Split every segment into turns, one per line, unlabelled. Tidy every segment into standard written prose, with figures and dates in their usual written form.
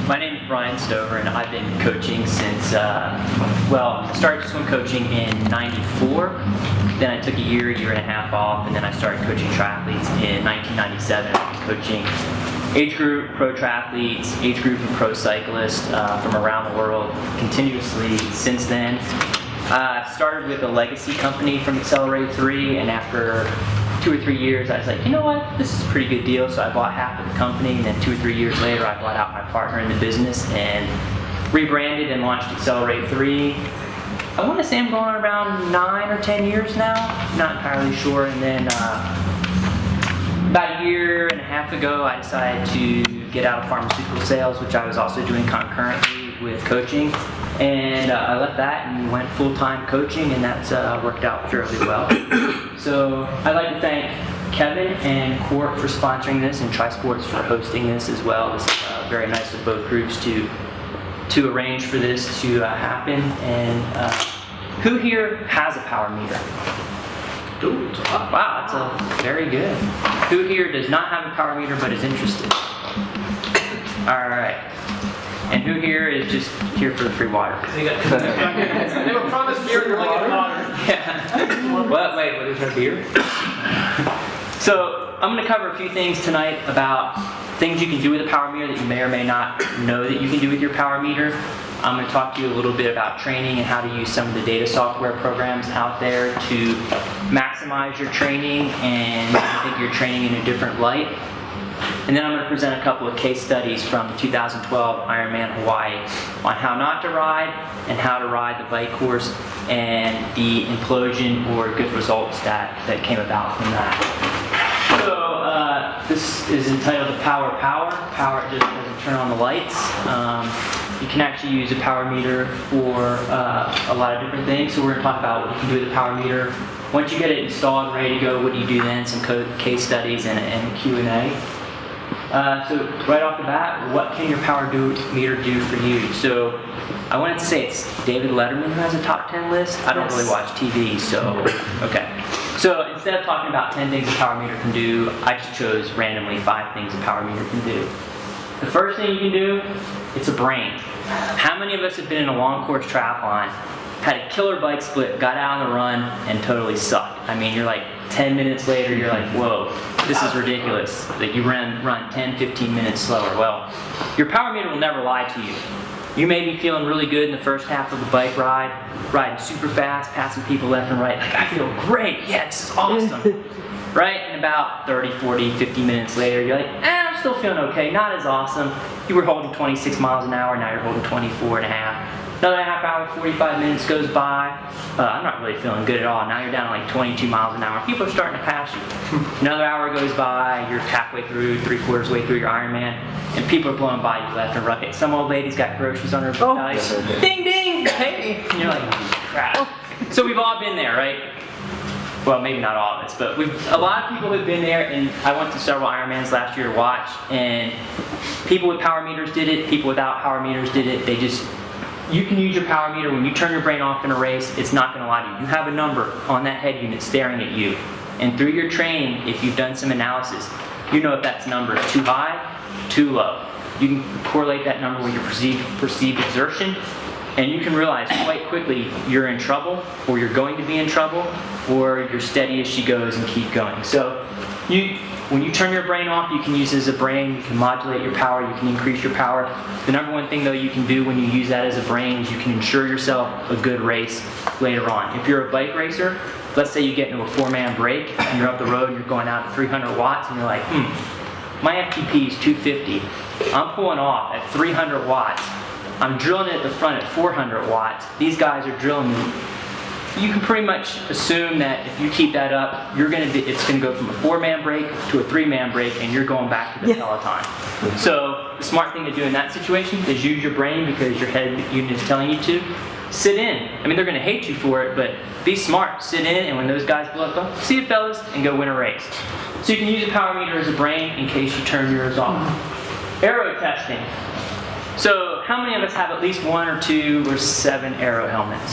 My name is Brian Stover, and I've been coaching since, I started swim coaching in '94. Then I took a year and a half off, and then I started coaching triathletes in 1997. Coaching age group pro triathletes, age group and pro cyclists from around the world continuously since then. I started with a legacy company from Accelerate3, and after 2 or 3 years, I was like, you know what, this is a pretty good deal. So I bought half of the company, and then 2 or 3 years later, I bought out my partner in the business and rebranded and launched Accelerate3. I want to say I'm going on around 9 or 10 years now, not entirely sure. And then about a year and a half ago, I decided to get out of pharmaceutical sales, which I was also doing concurrently with coaching. And I left that and went full-time coaching, and that's worked out fairly well. So I'd like to thank Kevin and Court for sponsoring this, and TriSports for hosting this as well. This is very nice of both groups to arrange for this to happen. And who here has a power meter?
Ooh,
wow, that's very good. Who here does not have a power meter but is interested? All right. And who here is just here for the free water?
They were promised beer and you're like getting hotter.
Yeah. What? Wait, what is our beer? So I'm going to cover a few things tonight about things you can do with a power meter that you may or may not know that you can do with your power meter. I'm going to talk to you a little bit about training and how to use some of the data software programs out there to maximize your training and make your training in a different light. And then I'm going to present a couple of case studies from the 2012 Ironman Hawaii on how not to ride and how to ride the bike course and the implosion or good results that came about from that. So this is entitled the Power. Power just doesn't turn on the lights. You can actually use a power meter for a lot of different things. So we're going to talk about what you can do with a power meter. Once you get it installed, ready to go, what do you do then? Some case studies and a Q&A. So right off the bat, what can your power meter do for you? So I wanted to say it's David Letterman who has a top 10 list. I don't really watch TV, so okay. So instead of talking about 10 things a power meter can do, I just chose randomly 5 things a power meter can do. The first thing you can do, it's a brain. How many of us have been in a long course triathlon, had a killer bike split, got out on the run, and totally sucked? I mean, you're like 10 minutes later, you're like, whoa, this is ridiculous that you run 10, 15 minutes slower. Well, your power meter will never lie to you. You may be feeling really good in the first half of the bike ride, riding super fast, passing people left and right. Like, I feel great. Yeah, this is awesome. Right? And about 30, 40, 50 minutes later, you're like, I'm still feeling okay. Not as awesome. You were holding 26 miles an hour. Now you're holding 24 and a half. Another half hour, 45 minutes goes by. I'm not really feeling good at all. Now you're down to like 22 miles an hour. People are starting to pass you. Another hour goes by. You're halfway through, 3/4 way through your Ironman, and people are blowing by you left and right. Some old lady's got groceries on her belly. Ding, ding, hey. And you're like, crap. So we've all been there, right? Well, maybe not all of us, but a lot of people have been there, and I went to several Ironmans last year to watch, and people with power meters did it, people without power meters did it. You can use your power meter when you turn your brain off in a race. It's not going to lie to you. You have a number on that head unit staring at you. And through your training, if you've done some analysis, you know if that number is too high, too low. You can correlate that number with your perceived exertion, and you can realize quite quickly you're in trouble, or you're going to be in trouble, or you're steady as she goes and keep going. So when you turn your brain off, you can use it as a brain, you can modulate your power, you can increase your power. The number one thing though you can do when you use that as a brain is you can ensure yourself a good race later on. If you're a bike racer, let's say you get into a 4-man break and you're up the road and you're going out at 300 watts and you're like, my FTP is 250. I'm pulling off at 300 watts. I'm drilling it at the front at 400 watts. These guys are drilling me. You can pretty much assume that if you keep that up, it's going to go from a 4-man break to a 3-man break, and you're going back to the peloton. So the smart thing to do in that situation is use your brain because your head unit is telling you to. Sit in. I mean, they're going to hate you for it, but be smart. Sit in, and when those guys blow up, see you fellas, and go win a race. So you can use a power meter as a brain in case you turn yours off. Aero testing. So how many of us have at least 1 or 2 or 7 aero helmets?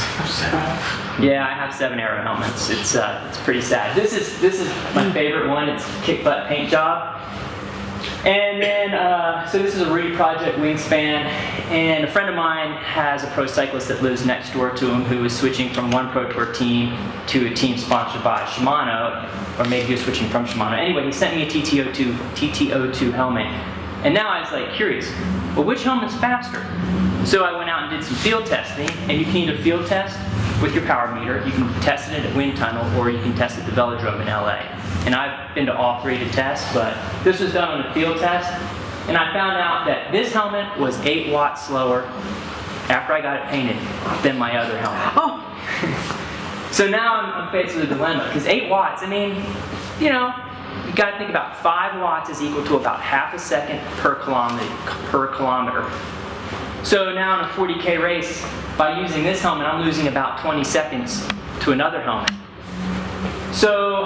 Yeah, I have 7 aero helmets. It's pretty sad. This is my favorite one. It's Kick Butt Paint Job. And then, so this is a Rudy Project Wingspan, and a friend of mine has a pro cyclist that lives next door to him who was switching from one Pro Tour team to a team sponsored by Shimano, or maybe he was switching from Shimano. Anyway, he sent me a TTO2 helmet, and now I was like curious, well, which helmet's faster? So I went out and did some field testing, and you can either field test with your power meter, you can test it at Wind Tunnel, or you can test at the Velodrome in LA. And I've been to all three to test, but this was done on a field test, and I found out that this helmet was 8 watts slower after I got it painted than my other helmet.
Oh.
So now I'm faced with a dilemma, because 8 watts, I mean, you know, you got to think about 5 watts is equal to about half a second per kilometer. So now in a 40K race, by using this helmet, I'm losing about 20 seconds to another helmet. So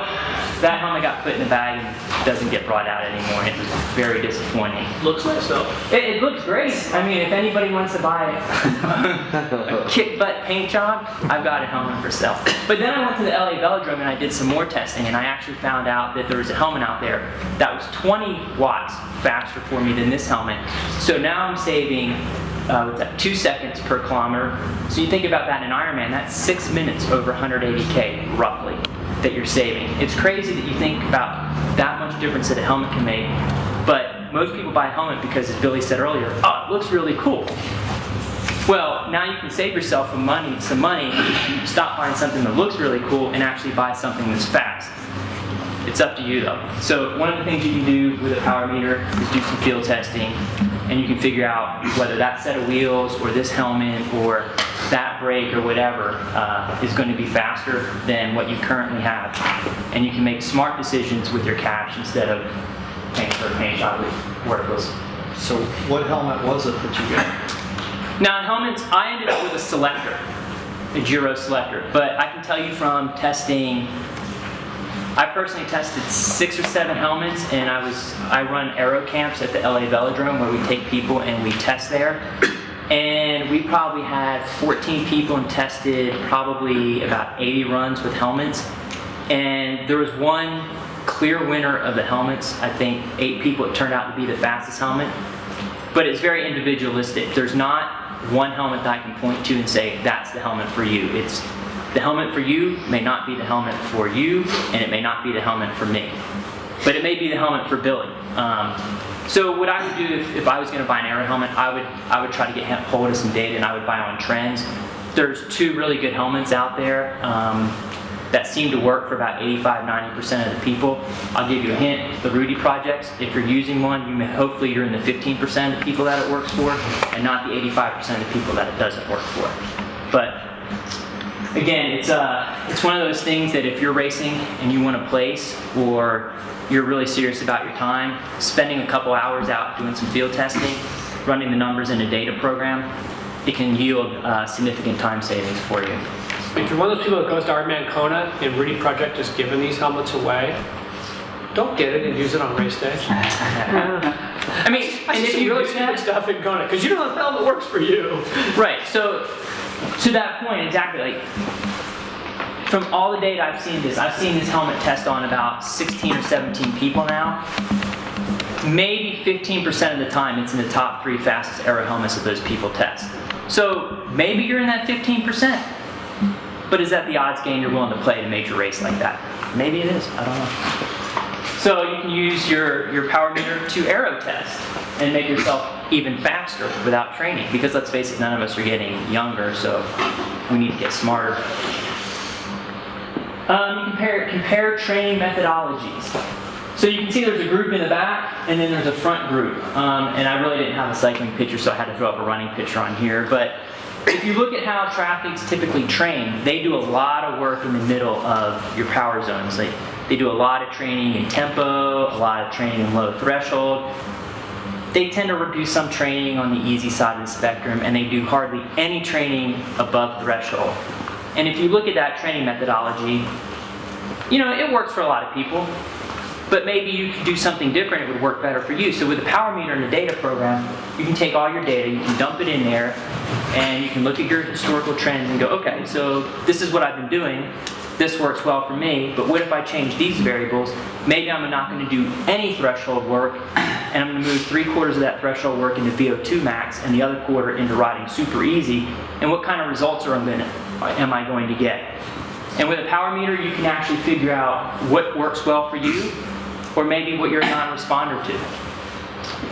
that helmet got put in the bag and doesn't get brought out anymore. It was very disappointing.
Looks nice though.
It looks great. I mean, if anybody wants to buy a kick butt paint job, I've got a helmet for sale. But then I went to the LA Velodrome and I did some more testing, and I actually found out that there was a helmet out there that was 20 watts faster for me than this helmet. So now I'm saving what's that, 2 seconds per kilometer. So you think about that in Ironman, that's 6 minutes over 180K roughly that you're saving. It's crazy that you think about that much difference that a helmet can make, but most people buy a helmet because, as Billy said earlier, oh, it looks really cool. Well, now you can save yourself some money, you stop buying something that looks really cool and actually buy something that's fast. It's up to you though. So one of the things you can do with a power meter is do some field testing, and you can figure out whether that set of wheels or this helmet or that brake or whatever is going to be faster than what you currently have. And you can make smart decisions with your cash instead of paying for a paint job that's worthless.
So what helmet was it that you got?
Now, helmets, I ended up with a selector, a Giro selector. But I can tell you from testing, I personally tested 6 or 7 helmets, and I run aero camps at the LA Velodrome where we take people and we test there. And we probably had 14 people and tested probably about 80 runs with helmets. And there was one clear winner of the helmets. I think 8 people, it turned out to be the fastest helmet. But it's very individualistic. There's not one helmet that I can point to and say, that's the helmet for you. It's the helmet for you may not be the helmet for you, and it may not be the helmet for me. But it may be the helmet for Billy. So what I would do if I was going to buy an aero helmet, I would try to get hold of some data, and I would buy on trends. There's 2 really good helmets out there that seem to work for about 85–90% of the people. I'll give you a hint, the Rudy Projects, if you're using one, hopefully you're in the 15% of the people that it works for, and not the 85% of the people that it doesn't work for. But again, it's one of those things that if you're racing and you want to place, or you're really serious about your time, spending a couple hours out doing some field testing, running the numbers in a data program, it can yield significant time savings for you.
If you're one of those people that goes to Ironman Kona and Rudy Project has given these helmets away, don't get it and use it on race day.
I mean,
I
and
see
if
some
you
really
look
stupid
at
stuff in Kona, because you know the helmet works for you.
right, so to that point, exactly, like from all the data I've seen this helmet test on about 16 or 17 people now. Maybe 15% of the time it's in the top 3 fastest aero helmets that those people test. So maybe you're in that 15%, but is that the odds game you're willing to play to make your race like that? Maybe it is, I don't know. So you can use your power meter to aero test and make yourself even faster without training, because let's face it, none of us are getting younger, so we need to get smarter. Compare training methodologies. So you can see there's a group in the back, and then there's a front group. And I really didn't have a cycling picture, so I had to throw up a running picture on here. But if you look at how triathletes typically train, they do a lot of work in the middle of your power zones. They do a lot of training in tempo, a lot of training in low threshold. They tend to do some training on the easy side of the spectrum, and they do hardly any training above threshold. And if you look at that training methodology, you know, it works for a lot of people, but maybe you could do something different, it would work better for you. So with a power meter and a data program, you can take all your data, you can dump it in there, and you can look at your historical trends and go, okay, so this is what I've been doing. this works well for me, but what if I change these variables? Maybe I'm not going to do any threshold work, and I'm going to move 3/4 of that threshold work into VO2 max and the other quarter into riding super easy, and what kind of results am I going to get? And with a power meter, you can actually figure out what works well for you, or maybe what you're a non-responder to.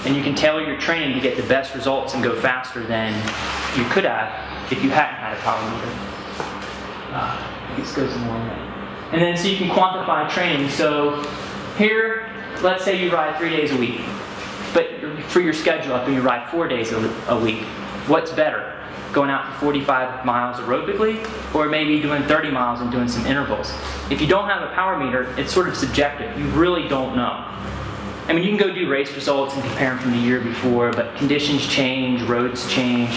And you can tailor your training to get the best results and go faster than you could have if you hadn't had a power meter. This goes in one way. And then so you can quantify training. So here, let's say you ride 3 days a week, but for your schedule up and you ride 4 days a week. What's better? Going out for 45 miles aerobically, or maybe doing 30 miles and doing some intervals? If you don't have a power meter, it's sort of subjective. You really don't know. I mean, you can go do race results and compare them from the year before, but conditions change, roads change,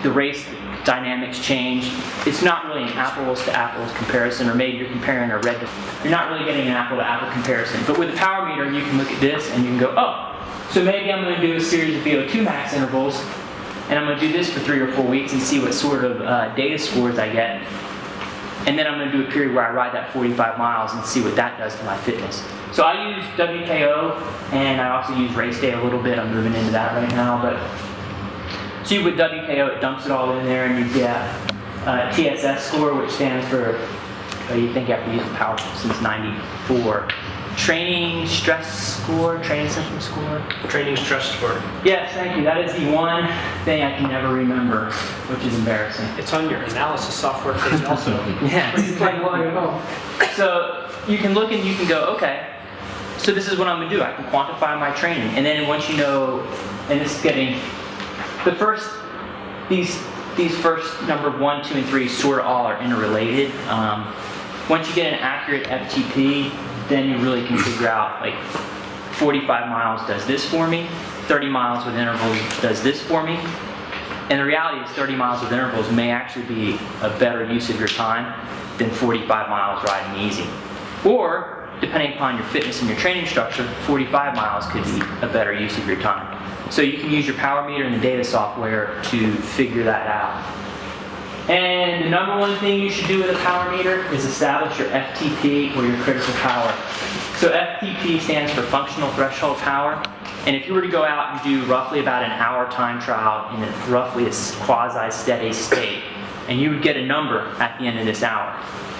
the race dynamics change. It's not really an apples to apples comparison, or maybe you're comparing a red. You're not really getting an apple to apple comparison. But with a power meter, you can look at this and you can go, oh, so maybe I'm going to do a series of VO2 max intervals, and I'm going to do this for 3 or 4 weeks and see what sort of data scores I get. And then I'm going to do a period where I ride that 45 miles and see what that does to my fitness. So I use WKO, and I also use race day a little bit. I'm moving into that right now. But so with WKO, it dumps it all in there, and you get TSS score, which stands for, you think you have to use the power since '94. Training stress score, training symptom score.
Training stress score.
Yes, thank you. That is the one thing I can never remember, which is embarrassing.
It's on your analysis software page also.
Yes. So you can look and you can go, okay, so this is what I'm going to do. I can quantify my training. And then once you know, and this is getting, the first, these first number 1, 2, and 3 sort of all are interrelated. Once you get an accurate FTP, then you really can figure out, like, 45 miles does this for me, 30 miles with intervals does this for me. And the reality is 30 miles with intervals may actually be a better use of your time than 45 miles riding easy. Or, depending upon your fitness and your training structure, 45 miles could be a better use of your time. So you can use your power meter and the data software to figure that out. And the number one thing you should do with a power meter is establish your FTP, or your critical power. So FTP stands for functional threshold power. And if you were to go out and do roughly about an hour time trial in roughly a quasi-steady state, and you would get a number at the end of this hour,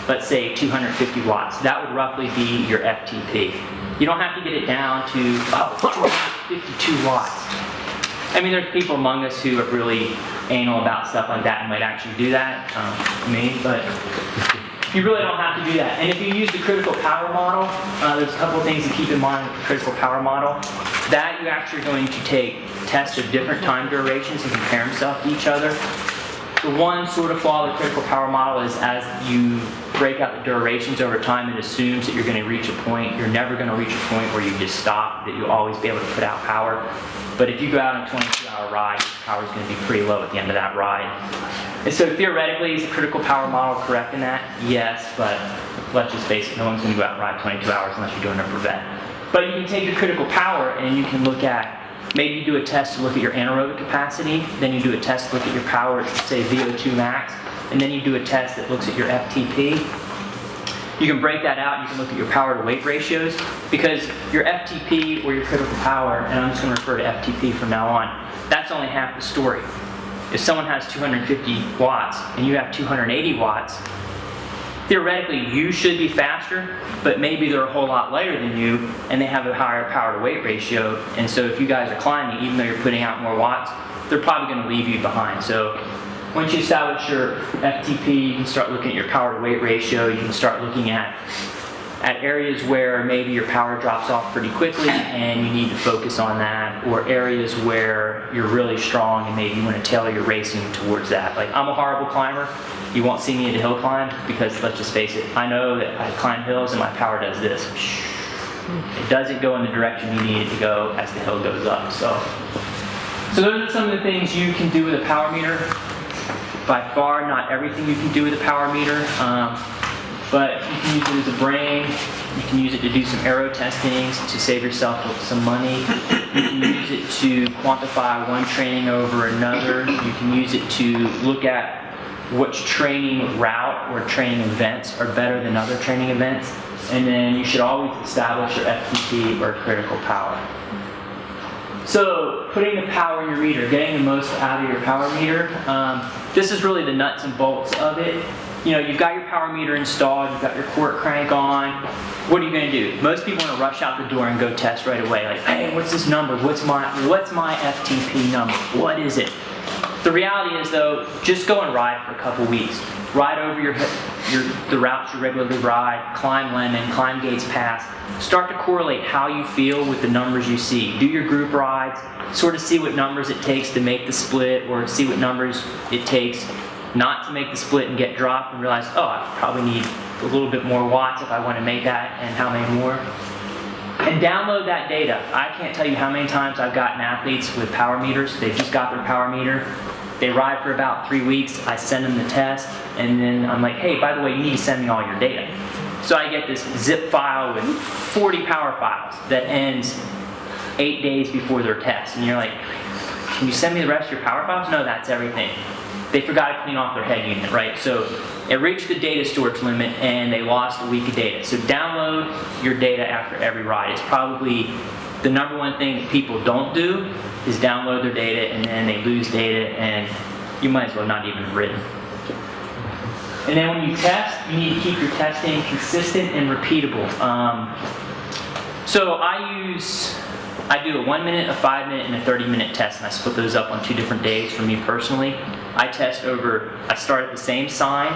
let's say 250 watts, that would roughly be your FTP. You don't have to get it down to 252 watts. I mean, there's people among us who are really anal about stuff like that and might actually do that, me, but you really don't have to do that. And if you use the critical power model, there's a couple of things to keep in mind with the critical power model. That you're actually going to take tests of different time durations and compare them to each other. The one sort of flaw of the critical power model is as you break out the durations over time, it assumes that you're going to reach a point. You're never going to reach a point where you just stop, that you'll always be able to put out power. But if you go out on a 22-hour ride, your power is going to be pretty low at the end of that ride. And so theoretically, is the critical power model correct in that? Yes, but let's just face it, no one's going to go out and ride 22 hours unless you're doing a brevet. But you can take your critical power and you can look at, maybe you do a test to look at your anaerobic capacity, then you do a test to look at your power, say VO2 max, and then you do a test that looks at your FTP. You can break that out and you can look at your power to weight ratios, because your FTP, or your critical power, and I'm just going to refer to FTP from now on, that's only half the story. If someone has 250 watts and you have 280 watts, theoretically you should be faster, but maybe they're a whole lot lighter than you and they have a higher power to weight ratio, and so if you guys are climbing, even though you're putting out more watts, they're probably going to leave you behind. So once you establish your FTP, you can start looking at your power to weight ratio. You can start looking at areas where maybe your power drops off pretty quickly and you need to focus on that, or areas where you're really strong and maybe you want to tailor your racing towards that. Like, I'm a horrible climber. You won't see me at a hill climb because, let's just face it, I know that I climb hills and my power does this. It doesn't go in the direction you need it to go as the hill goes up. So those are some of the things you can do with a power meter. By far, not everything you can do with a power meter, but you can use it as a brain. You can use it to do some aero testing to save yourself some money. You can use it to quantify one training over another. You can use it to look at which training route or training events are better than other training events. And then you should always establish your FTP or critical power. So putting the power in your reader, getting the most out of your power meter, this is really the nuts and bolts of it. You know, you've got your power meter installed, you've got your quart crank on. What are you going to do? Most people want to rush out the door and go test right away. Like, hey, what's this number? What's my FTP number? What is it? The reality is, though, just go and ride for a couple weeks. Ride over the routes you regularly ride, climb Lemon, climb Gates Pass. Start to correlate how you feel with the numbers you see. Do your group rides, sort of see what numbers it takes to make the split, or see what numbers it takes not to make the split and get dropped, and realize, oh, I probably need a little bit more watts if I want to make that, and how many more. And download that data. I can't tell you how many times I've gotten athletes with power meters. They've just got their power meter. They ride for about 3 weeks. I send them the test, and then I'm like, hey, by the way, you need to send me all your data. So I get this zip file with 40 power files that ends 8 days before their test. And you're like, can you send me the rest of your power files? No, that's everything. They forgot to clean off their head unit, right? So it reached the data storage limit and they lost a week of data. So download your data after every ride. It's probably the number one thing that people don't do is download their data, and then they lose data, and you might as well not even have ridden. And then when you test, you need to keep your testing consistent and repeatable. So I do a 1 minute, a 5 minute, and a 30-minute test, and I split those up on 2 different days for me personally. I start at the same sign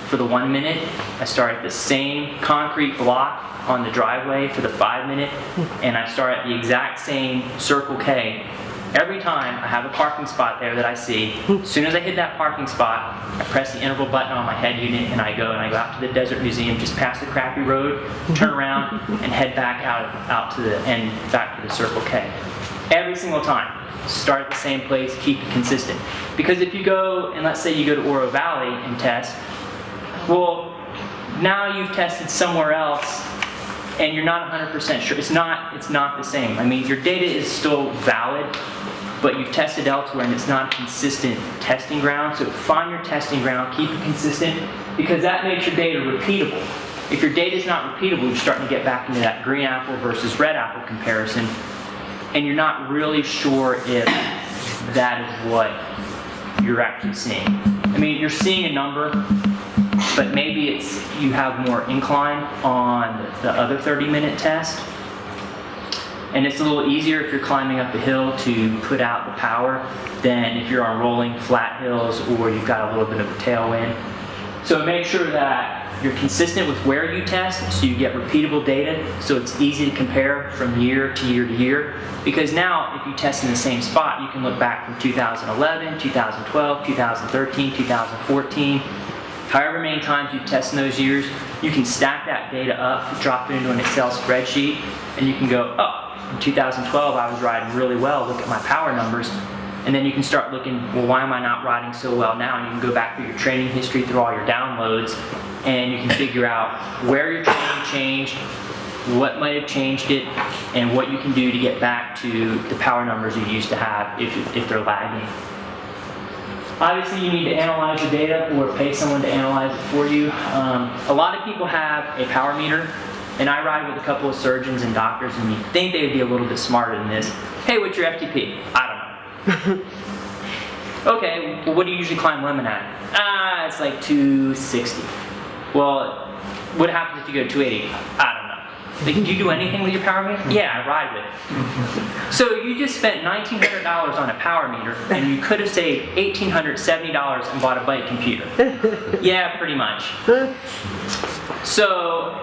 for the 1 minute. I start at the same concrete block on the driveway for the 5 minute, and I start at the exact same Circle K. Every time I have a parking spot there that I see, as soon as I hit that parking spot, I press the interval button on my head unit and I go out to the Desert Museum, just past the crappy road, turn around, and head back out to the end, back to the Circle K. Every single time. Start at the same place, keep it consistent. Because if you go, and let's say you go to Oro Valley and test, well, now you've tested somewhere else and you're not 100% sure. It's not the same. I mean, your data is still valid, but you've tested elsewhere and it's not a consistent testing ground. So find your testing ground, keep it consistent, because that makes your data repeatable. If your data is not repeatable, you're starting to get back into that green apple versus red apple comparison, and you're not really sure if that is what you're actually seeing. I mean, you're seeing a number, but maybe it's you have more incline on the other 30-minute test. And it's a little easier if you're climbing up a hill to put out the power than if you're on rolling flat hills or you've got a little bit of a tailwind. So make sure that you're consistent with where you test so you get repeatable data so it's easy to compare from year to year to year. Because now if you test in the same spot, you can look back from 2011, 2012, 2013, 2014, however many times you've tested in those years, you can stack that data up, drop it into an Excel spreadsheet, and you can go, oh, in 2012 I was riding really well, look at my power numbers. And then you can start looking, well, why am I not riding so well now? And you can go back through your training history, through all your downloads, and you can figure out where your training changed, what might have changed it, and what you can do to get back to the power numbers you used to have if they're lagging. Obviously, you need to analyze your data or pay someone to analyze it for you. A lot of people have a power meter, and I ride with a couple of surgeons and doctors, and you think they would be a little bit smarter than this. Hey, what's your FTP? I don't know. Okay, well, what do you usually climb Lemon at? It's like 260. Well, what happens if you go to 280? I don't know. Like, do you do anything with your power meter? Yeah, I ride with it. So you just spent $1,900 on a power meter, and you could have saved $1,870 and bought a bike computer. Yeah, pretty much. So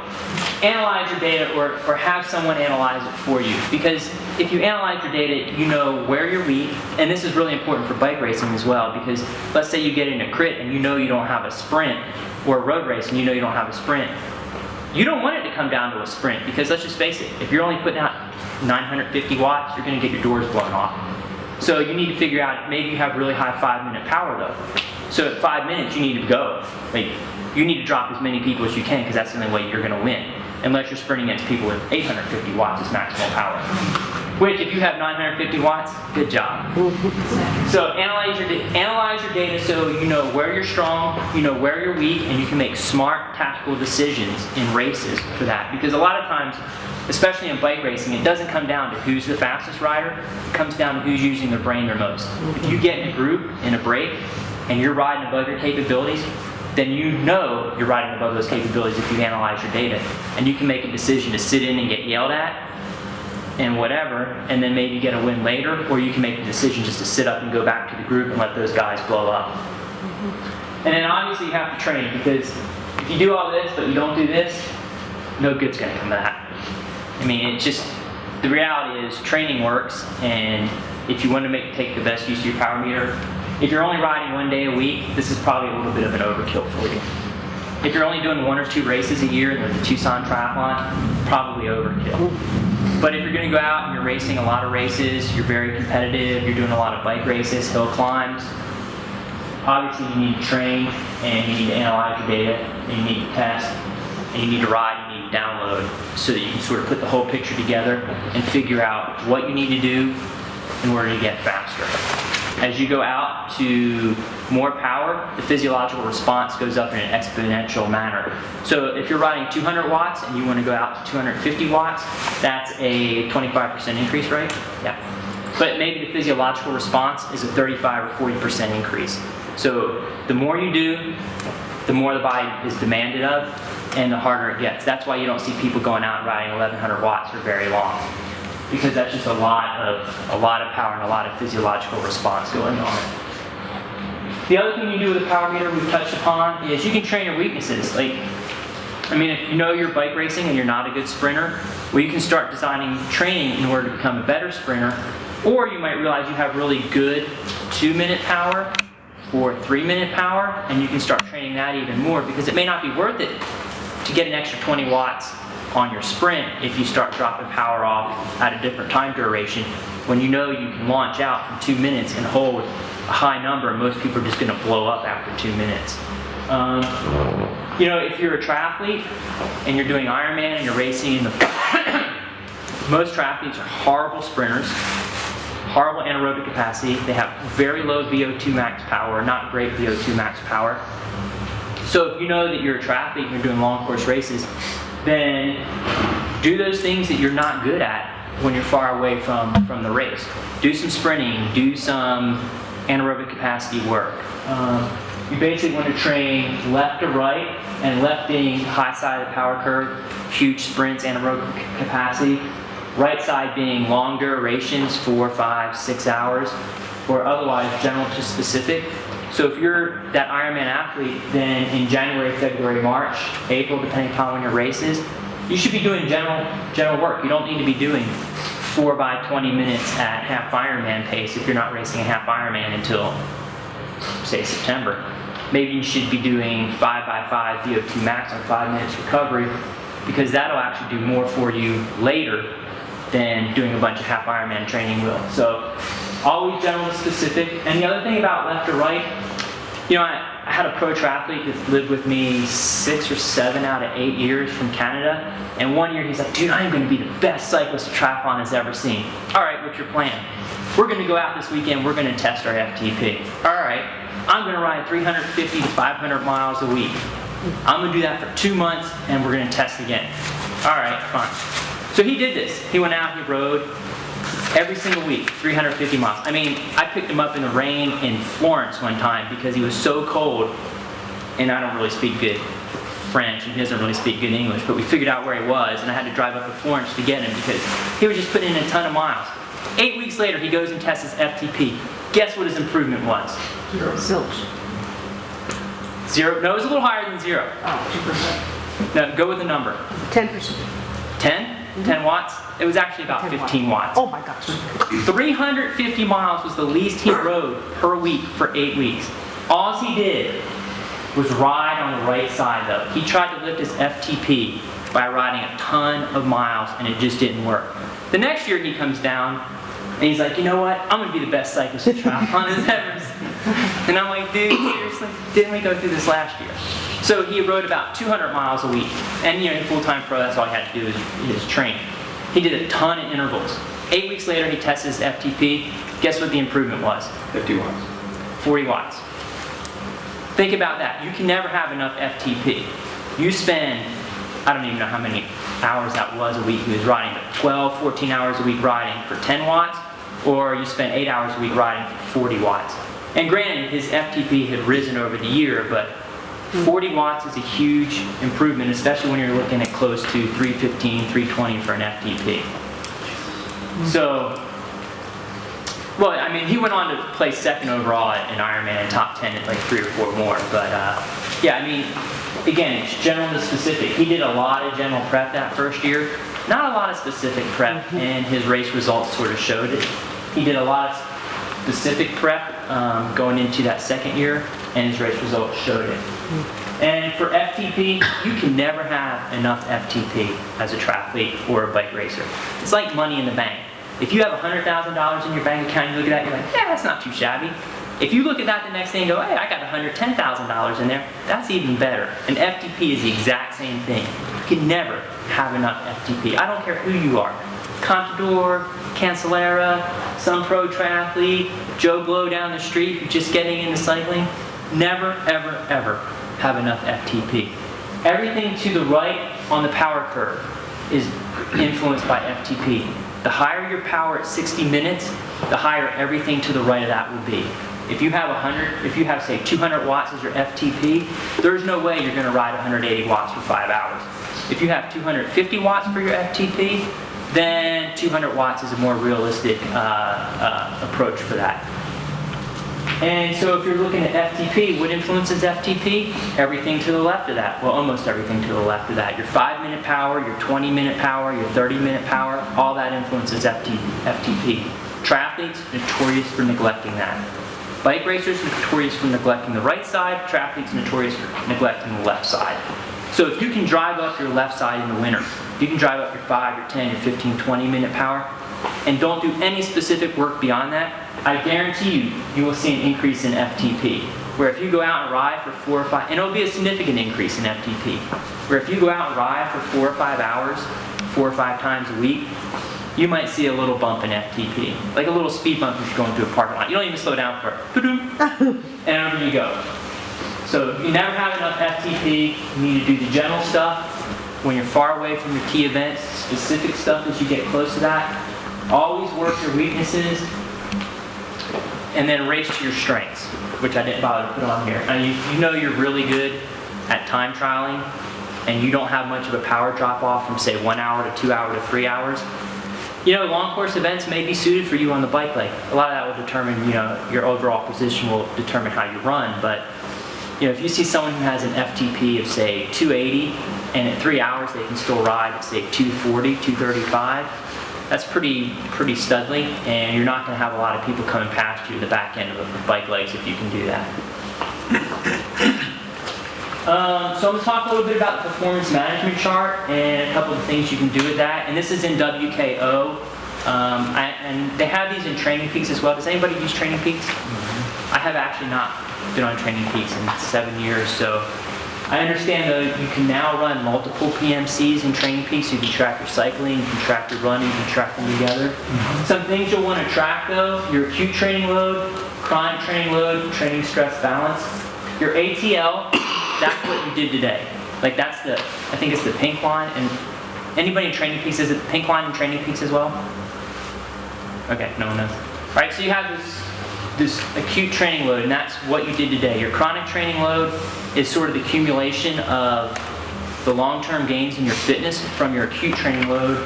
analyze your data or have someone analyze it for you, because if you analyze your data, you know where you're weak, and this is really important for bike racing as well, because let's say you get in a crit and you know you don't have a sprint, or a road race and you know you don't have a sprint. You don't want it to come down to a sprint, because let's just face it, if you're only putting out 950 watts, you're going to get your doors blown off. So you need to figure out, maybe you have really high 5-minute power though. So at 5 minutes you need to go. Like, you need to drop as many people as you can, because that's the only way you're going to win. Unless you're sprinting against people with 850 watts as maximal power. Which, if you have 950 watts, good job. So analyze your data so you know where you're strong, you know where you're weak, and you can make smart tactical decisions in races for that. Because a lot of times, especially in bike racing, it doesn't come down to who's the fastest rider. It comes down to who's using their brain the most. If you get in a group, in a break, and you're riding above your capabilities, then you know you're riding above those capabilities if you analyze your data. And you can make a decision to sit in and get yelled at and whatever, and then maybe get a win later, or you can make a decision just to sit up and go back to the group and let those guys blow up. And then obviously you have to train, because if you do all this but you don't do this, no good's gonna come of that. I mean, it's just, the reality is training works, and if you want to take the best use of your power meter, if you're only riding 1 day a week, this is probably a little bit of an overkill for you. If you're only doing 1 or 2 races a year, like the Tucson Triathlon, probably overkill. But if you're going to go out and you're racing a lot of races, you're very competitive, you're doing a lot of bike races, hill climbs, obviously you need to train, and you need to analyze your data, and you need to test, and you need to ride, and you need to download, so that you can sort of put the whole picture together and figure out what you need to do in order to get faster. As you go out to more power, the physiological response goes up in an exponential manner. So if you're riding 200 watts and you want to go out to 250 watts, that's a 25% increase, right? Yeah. But maybe the physiological response is a 35 or 40% increase. So the more you do, the more the body is demanded of, and the harder it gets. That's why you don't see people going out and riding 1100 watts for very long, because that's just a lot of power and a lot of physiological response going on. The other thing you do with a power meter we've touched upon is you can train your weaknesses. Like, I mean, if you know you're bike racing and you're not a good sprinter, well, you can start designing training in order to become a better sprinter. Or you might realize you have really good 2-minute power or 3-minute power, and you can start training that even more, because it may not be worth it to get an extra 20 watts on your sprint if you start dropping power off at a different time duration, when you know you can launch out from 2 minutes and hold a high number, and most people are just going to blow up after 2 minutes. You know, if you're a triathlete and you're doing Ironman and you're racing in the most triathletes are horrible sprinters, horrible anaerobic capacity. They have very low VO2 max power, not great VO2 max power. So if you know that you're a triathlete and you're doing long course races, then do those things that you're not good at when you're far away from the race. Do some sprinting, do some anaerobic capacity work. You basically want to train left to right, and left being high side of the power curve, huge sprints, anaerobic capacity. Right side being long durations, 4, 5, 6 hours, or otherwise general to specific. So if you're that Ironman athlete, then in January, February, March, April, depending upon when your race is, you should be doing general work. You don't need to be doing 4 by 20 minutes at half Ironman pace if you're not racing a half Ironman until, say, September. Maybe you should be doing 5 by 5 VO2 max on 5 minutes recovery, because that'll actually do more for you later than doing a bunch of half Ironman training will. So always general to specific. And the other thing about left to right, you know, I had a pro triathlete that lived with me 6 or 7 out of 8 years from Canada. And one year he's like, dude, I'm going to be the best cyclist a triathlon has ever seen. All right, what's your plan? We're going to go out this weekend, we're going to test our FTP. All right, I'm going to ride 350 to 500 miles a week. I'm going to do that for 2 months, and we're going to test again. All right, fine. So he did this. He went out, he rode every single week, 350 miles. I mean, I picked him up in the rain in Florence one time because he was so cold, and I don't really speak good French, and he doesn't really speak good English, but we figured out where he was, and I had to drive up to Florence to get him because he was just putting in a ton of miles. 8 weeks later, he goes and tests his FTP. Guess what his improvement was?
0. Zilch.
0? No, it was a little higher than 0.
Oh, 2%.
No, go with a number.
10%.
10? 10 watts? It was actually about 15 watts.
Oh my gosh.
350 miles was the least he rode per week for 8 weeks. All he did was ride on the right side though. He tried to lift his FTP by riding a ton of miles, and it just didn't work. The next year he comes down and he's like, you know what? I'm gonna be the best cyclist a triathlon has ever seen. And I'm like, dude, seriously? Didn't we go through this last year? So he rode about 200 miles a week. And you know, full-time pro, that's all he had to do is train. He did a ton of intervals. 8 weeks later, he tested his FTP. Guess what the improvement was?
50 watts.
40 watts. Think about that. You can never have enough FTP. You spend, I don't even know how many hours that was a week he was riding, but 12, 14 hours a week riding for 10 watts, or you spend 8 hours a week riding for 40 watts. And granted, his FTP had risen over the year, but 40 watts is a huge improvement, especially when you're looking at close to 315, 320 for an FTP. So, well, I mean, he went on to place second overall in Ironman and top 10 at like 3 or 4 more. But yeah, I mean, again, it's general to specific. He did a lot of general prep that first year. Not a lot of specific prep, and his race results sort of showed it. He did a lot of specific prep going into that second year, and his race results showed it. And for FTP, you can never have enough FTP as a triathlete or a bike racer. It's like money in the bank. If you have $100,000 in your bank account, you look at that, you're like, yeah, that's not too shabby. If you look at that the next day and go, hey, I got $110,000 in there, that's even better. And FTP is the exact same thing. You can never have enough FTP. I don't care who you are. Contador, Cancelera, some pro triathlete, Joe Blow down the street who's just getting into cycling. Never, ever, ever have enough FTP. Everything to the right on the power curve is influenced by FTP. The higher your power at 60 minutes, the higher everything to the right of that will be. If you have say 200 watts as your FTP, there's no way you're going to ride 180 watts for 5 hours. If you have 250 watts for your FTP, then 200 watts is a more realistic approach for that. And so if you're looking at FTP, what influences FTP? Everything to the left of that. Well, almost everything to the left of that. Your 5-minute power, your 20-minute power, your 30-minute power, all that influences FTP. Triathletes, notorious for neglecting that. Bike racers, notorious for neglecting the right side. Triathletes, notorious for neglecting the left side. So if you can drive up your left side in the winter, if you can drive up your 5, your 10, your 15, 20-minute power, and don't do any specific work beyond that, I guarantee you will see an increase in FTP. Where if you go out and ride for 4 or 5, and it'll be a significant increase in FTP. Where if you go out and ride for 4 or 5 hours, 4 or 5 times a week, you might see a little bump in FTP. Like a little speed bump as you're going through a parking lot. You don't even slow down for it. And over you go. So you never have enough FTP. You need to do the general stuff when you're far away from your key events, specific stuff as you get close to that. Always work your weaknesses, and then race to your strengths, which I didn't bother to put on here. Now you know you're really good at time trialing, and you don't have much of a power drop off from say 1 hour to 2 hours to 3 hours. You know, long course events may be suited for you on the bike leg. A lot of that will determine, you know, your overall position will determine how you run, but you know, if you see someone who has an FTP of say 280, and at 3 hours they can still ride at say 240, 235, that's pretty studly, and you're not going to have a lot of people coming past you at the back end of the bike legs if you can do that. So I'm going to talk a little bit about the performance management chart and a couple of things you can do with that. And this is in WKO, and they have these in Training Peaks as well. Does anybody use Training Peaks? I have actually not been on Training Peaks in 7 years, so I understand though you can now run multiple PMCs in Training Peaks. You can track your cycling, you can track your running, you can track them together. Some things you'll want to track though: your acute training load, chronic training load, training stress balance. Your ATL, that's what you did today. Like that's the, I think it's the pink line. And anybody in Training Peaks, is it the pink line in Training Peaks as well? Okay, no one knows. All right, so you have this acute training load, and that's what you did today. Your chronic training load is sort of the accumulation of the long-term gains in your fitness from your acute training load,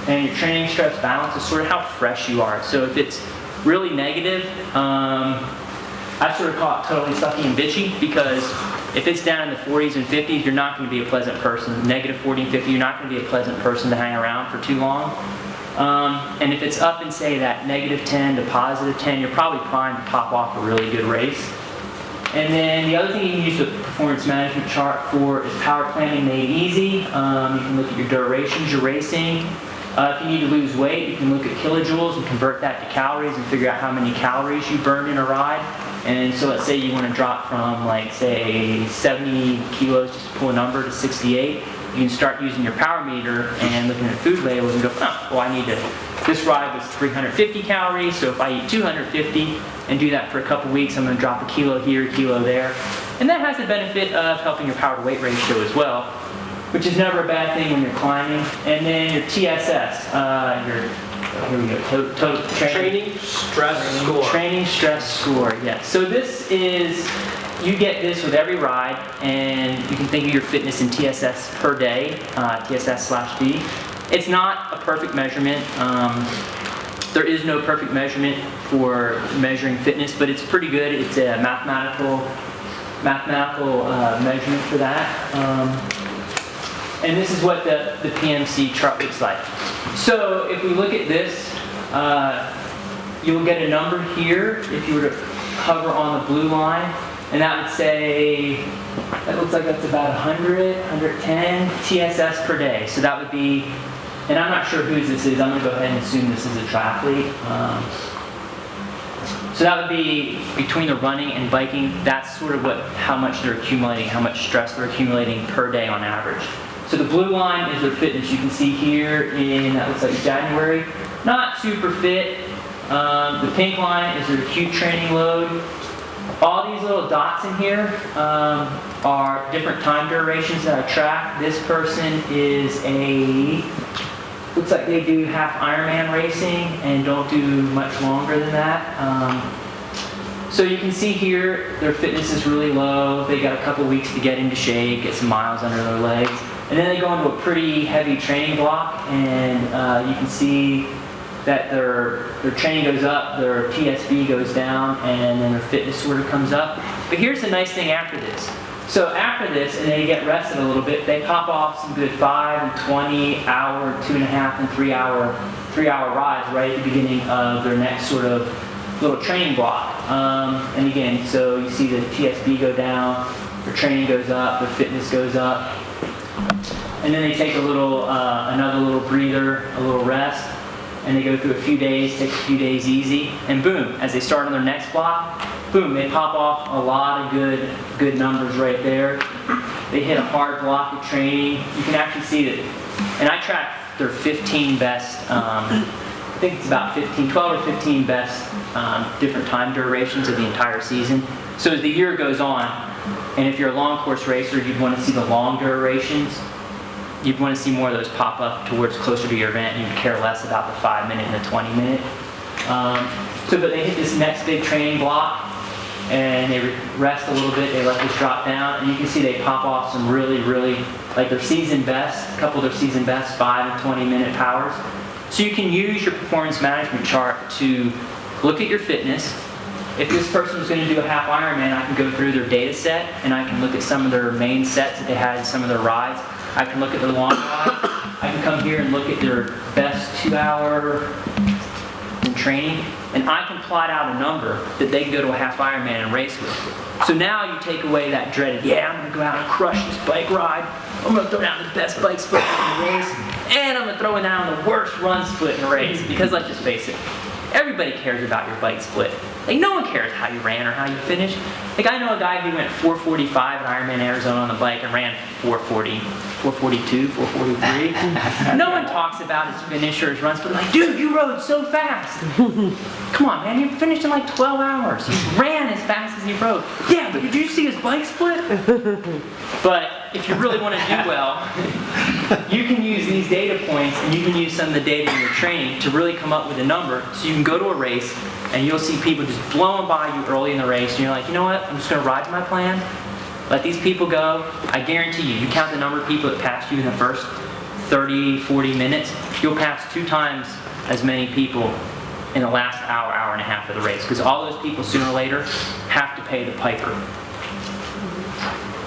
and your training stress balance is sort of how fresh you are. So if it's really negative, I sort of call it totally sucky and bitchy, because if it's down in the 40s and 50s, you're not going to be a pleasant person. Negative 40 and 50, you're not going to be a pleasant person to hang around for too long. And if it's up in, say, that negative 10 to positive 10, you're probably primed to pop off a really good race. And then the other thing you can use the performance management chart for is power planning made easy. You can look at your durations you're racing. If you need to lose weight, you can look at kilojoules and convert that to calories and figure out how many calories you burned in a ride. And so let's say you want to drop from, like, say, 70 kilos, just to pull a number, to 68. you can start using your power meter and looking at food labels and go, oh, well, I need to, this ride was 350 calories, so if I eat 250 and do that for a couple weeks, I'm going to drop a kilo here, a kilo there. And that has the benefit of helping your power to weight ratio as well, which is never a bad thing when you're climbing. And then your TSS, here we go, total
Training stress score.
Training stress score, yes. So this is, you get this with every ride, and you can think of your fitness in TSS per day, TSS/D. It's not a perfect measurement. There is no perfect measurement for measuring fitness, but it's pretty good. It's a mathematical measurement for that. And this is what the PMC chart looks like. So if we look at this, you'll get a number here if you were to hover on the blue line, and that would say, that looks like that's about 100, 110 TSS per day. So that would be, and I'm not sure whose this is, I'm gonna go ahead and assume this is a triathlete. So that would be between the running and biking, that's sort of how much they're accumulating, how much stress they're accumulating per day on average. So the blue line is their fitness. You can see here in, that looks like January, not super fit. The pink line is their acute training load. All these little dots in here are different time durations that I track. This person is looks like they do half Ironman racing and don't do much longer than that. So you can see here, their fitness is really low. They got a couple weeks to get into shape, get some miles under their legs. And then they go into a pretty heavy training block, and you can see that their training goes up, their TSB goes down, and then their fitness sort of comes up. But here's the nice thing after this. So after this, and they get rested a little bit, they pop off some good 5 and 20 hour, 2.5 and 3 hour rides right at the beginning of their next sort of little training block. And again, so you see the TSB go down, their training goes up, their fitness goes up. And then they take another little breather, a little rest, and they go through a few days, take a few days easy, and boom, as they start on their next block, boom, they pop off a lot of good numbers right there. They hit a hard block of training. You can actually see that, and I track their 15 best, I think it's about 12 or 15 best different time durations of the entire season. So as the year goes on, and if you're a long course racer, you'd want to see the long durations. You'd want to see more of those pop up towards closer to your event. You'd care less about the 5 minute and the 20 minute. But they hit this next big training block, and they rest a little bit. They let this drop down, and you can see they pop off some really, like their season best, a couple of their season best 5 and 20 minute powers. So you can use your performance management chart to look at your fitness. If this person was going to do a half Ironman, I can go through their data set, and I can look at some of their main sets that they had in some of their rides. I can look at their long rides. I can come here and look at their best 2 hour in training, and I can plot out a number that they can go to a half Ironman and race with. So now you take away that dreaded, yeah, I'm going to go out and crush this bike ride. I'm going to throw down the best bike split in the race, and I'm going to throw down the worst run split in the race. Because let's just face it, everybody cares about your bike split. Like, no one cares how you ran or how you finished. Like, I know a guy who went 4:45 at Ironman Arizona on the bike and ran 4:40, 4:42, 4:43. No one talks about his finish or his runs, but like, dude, you rode so fast. Come on, man, you finished in like 12 hours. You ran as fast as you rode. Yeah, but did you see his bike split? But if you really want to do well, you can use these data points, and you can use some of the data in your training to really come up with a number. So you can go to a race, and you'll see people just blowing by you early in the race, and you're like, you know what, I'm just going to ride to my plan, let these people go. I guarantee you count the number of people that passed you in the first 30, 40 minutes, you'll pass 2 times as many people in the last hour and a half of the race, because all those people sooner or later have to pay the piper.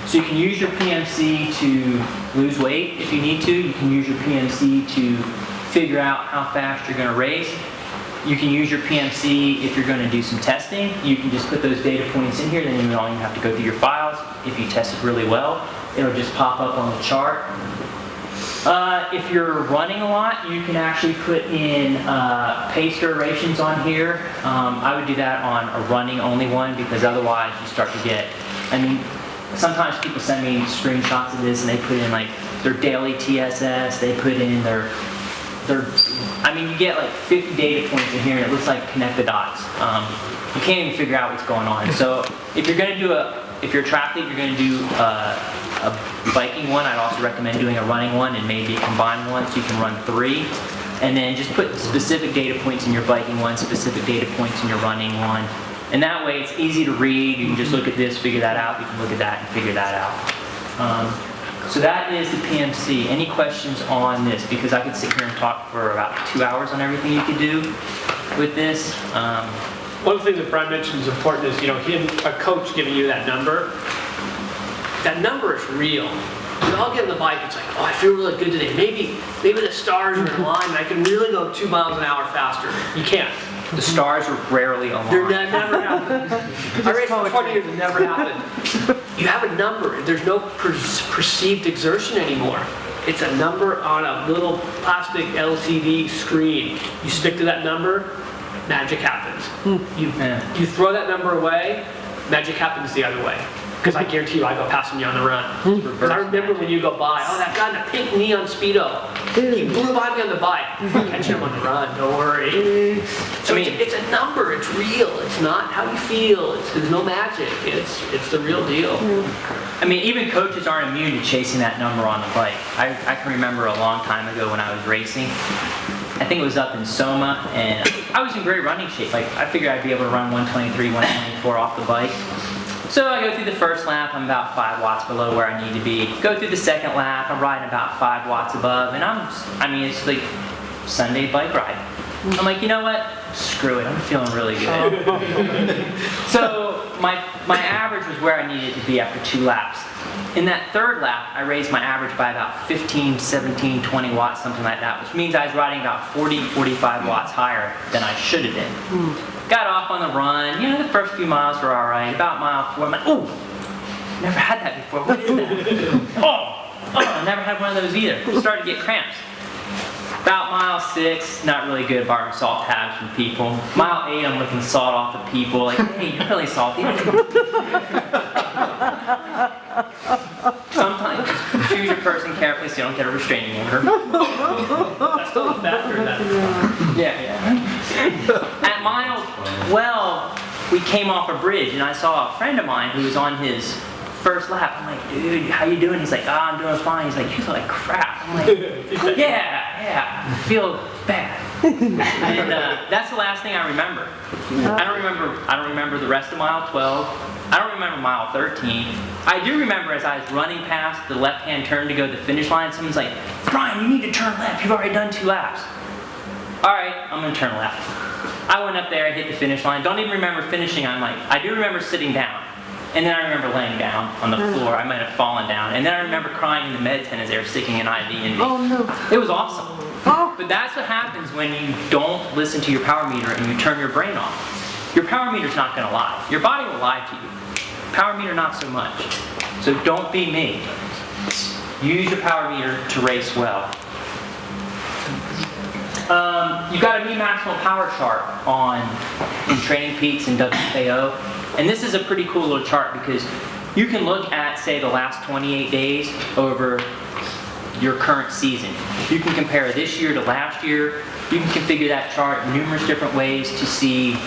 So you can use your PMC to lose weight if you need to. You can use your PMC to figure out how fast you're going to race. You can use your PMC if you're going to do some testing. You can just put those data points in here, then you don't even have to go through your files. If you tested really well, it'll just pop up on the chart. If you're running a lot, you can actually put in pace durations on here. I would do that on a running only one, because otherwise you start to get, sometimes people send me screenshots of this and they put in like their daily TSS, they put in their, I mean, you get like 50 data points in here and it looks like connect the dots. You can't even figure out what's going on. So if you're gonna do if you're a triathlete, you're gonna do a biking one, I'd also recommend doing a running one and maybe a combined one so you can run 3. And then just put specific data points in your biking one, specific data points in your running one. And that way it's easy to read. You can just look at this, figure that out. You can look at that and figure that out. So that is the PMC. Any questions on this? Because I could sit here and talk for about 2 hours on everything you could do with this.
One of the things that Brian mentioned is important is, a coach giving you that number. That number is real. I'll get on the bike, it's like, oh, I feel really good today. Maybe the stars are in line and I can really go 2 miles an hour faster. You can't.
The stars are rarely aligned.
That never happened. I raced for 20 years, it never happened. You have a number. There's no perceived exertion anymore. It's a number on a little plastic LCD screen. You stick to that number, magic happens. You throw that number away, magic happens the other way. Because I guarantee you, I go past you on the run. Because I remember when you go by, oh, that guy in the pink neon Speedo, he blew by me on the bike. Catch him on the run, don't worry. So it's a number, it's real. It's not how you feel. There's no magic. It's the real deal.
I mean, even coaches aren't immune to chasing that number on the bike. I can remember a long time ago when I was racing. I think it was up in Soma, and I was in great running shape. Like, I figured I'd be able to run 123, 124 off the bike. So I go through the first lap, I'm about 5 watts below where I need to be. Go through the second lap, I'm riding about 5 watts above, and it's like Sunday bike ride. I'm like, you know what? Screw it, I'm feeling really good. So my average was where I needed to be after 2 laps. In that third lap, I raised my average by about 15, 17, 20 watts, something like that, which means I was riding about 40, 45 watts higher than I should have been. Got off on the run, the first few miles were all right. About mile 4, I'm like, ooh, never had that before, what is that? oh, never had one of those either. Started to get cramps. About mile 6, not really good barring salt tabs from people. Mile 8, I'm looking salt off of people, like, hey, you're really salty. Sometimes choose your person carefully so you don't get a restraining order.
That's still a factor in that.
Yeah. At mile 12, we came off a bridge and I saw a friend of mine who was on his first lap. I'm like, dude, how you doing? He's like, I'm doing fine. He's like, you feel like crap. I'm like, yeah, I feel bad. And that's the last thing I remember. I don't remember the rest of mile 12. I don't remember mile 13. I do remember as I was running past the left-hand turn to go to the finish line, someone's like, Brian, you need to turn left. You've already done 2 laps. All right, I'm going to turn left. I went up there, I hit the finish line. Don't even remember finishing. I do remember sitting down. And then I remember laying down on the floor. I might have fallen down. And then I remember crying in the med tent as they were sticking an IV in me.
Oh no.
It was awesome. But that's what happens when you don't listen to your power meter and you turn your brain off. Your power meter's not going to lie. Your body will lie to you. Power meter, not so much. So don't be me. Use your power meter to race well. You've got a mean maximal power chart in Training Peaks and WKO. And this is a pretty cool little chart because you can look at, say, the last 28 days over your current season. You can compare this year to last year. You can configure that chart in numerous different ways to see,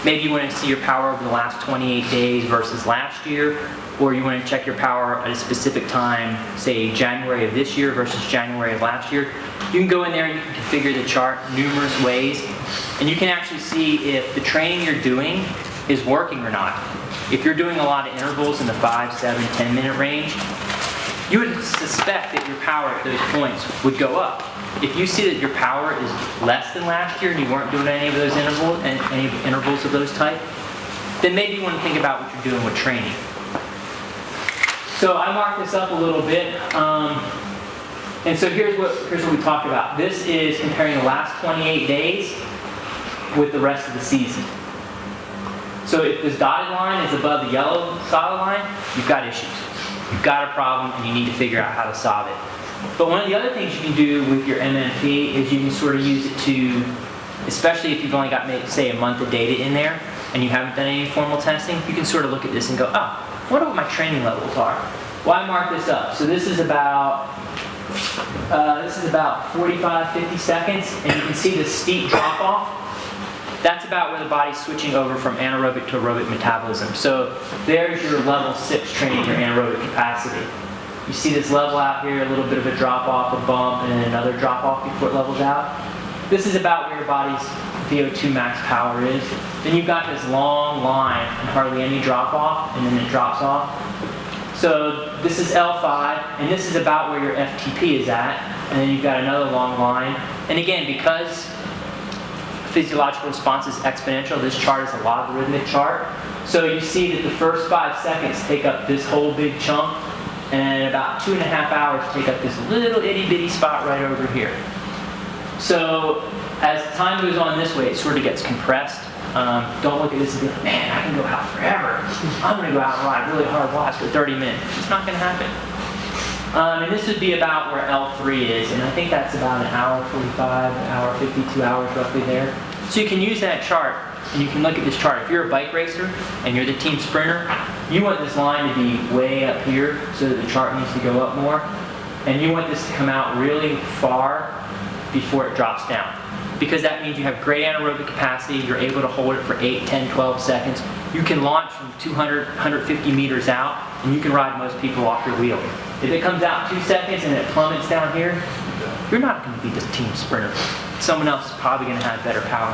maybe you want to see your power over the last 28 days versus last year, or you want to check your power at a specific time, say January of this year versus January of last year. You can go in there and you can configure the chart numerous ways, and you can actually see if the training you're doing is working or not. If you're doing a lot of intervals in the 5, 7, 10 minute range, you would suspect that your power at those points would go up. If you see that your power is less than last year and you weren't doing any of those intervals of those type, then maybe you want to think about what you're doing with training. So I marked this up a little bit, and so here's what we talked about. This is comparing the last 28 days with the rest of the season. So if this dotted line is above the yellow solid line, you've got issues. You've got a problem and you need to figure out how to solve it. But one of the other things you can do with your MMP is you can sort of use it to, especially if you've only got, say, a month of data in there and you haven't done any formal testing, you can sort of look at this and go, oh, what my training levels are? Well, I marked this up. So this is about This is about 45, 50 seconds, and you can see the steep drop off. That's about where the body's switching over from anaerobic to aerobic metabolism. So there's your level 6 training, your anaerobic capacity. You see this level out here, a little bit of a drop off, a bump, and then another drop off before it levels out. This is about where your body's VO2 max power is. Then you've got this long line and hardly any drop off, and then it drops off. So this is L5, and this is about where your FTP is at, and then you've got another long line. And again, because physiological response is exponential, this chart is a logarithmic chart. So you see that the first 5 seconds take up this whole big chunk, and about 2.5 hours take up this little itty bitty spot right over here. So as time goes on this way, it sort of gets compressed. Don't look at this and be like, man, I can go out forever. I'm going to go out and ride really hard watts for 30 minutes. It's not going to happen. And this would be about where L3 is, and I think that's about an hour 45, an hour 52 hours roughly there. So you can use that chart, and you can look at this chart. If you're a bike racer and you're the team sprinter, you want this line to be way up here so that the chart needs to go up more, and you want this to come out really far before it drops down. Because that means you have great anaerobic capacity, you're able to hold it for 8, 10, 12 seconds. You can launch from 200, 150 meters out, and you can ride most people off your wheel. If it comes out 2 seconds and it plummets down here, you're not going to be the team sprinter. Someone else is probably going to have better power.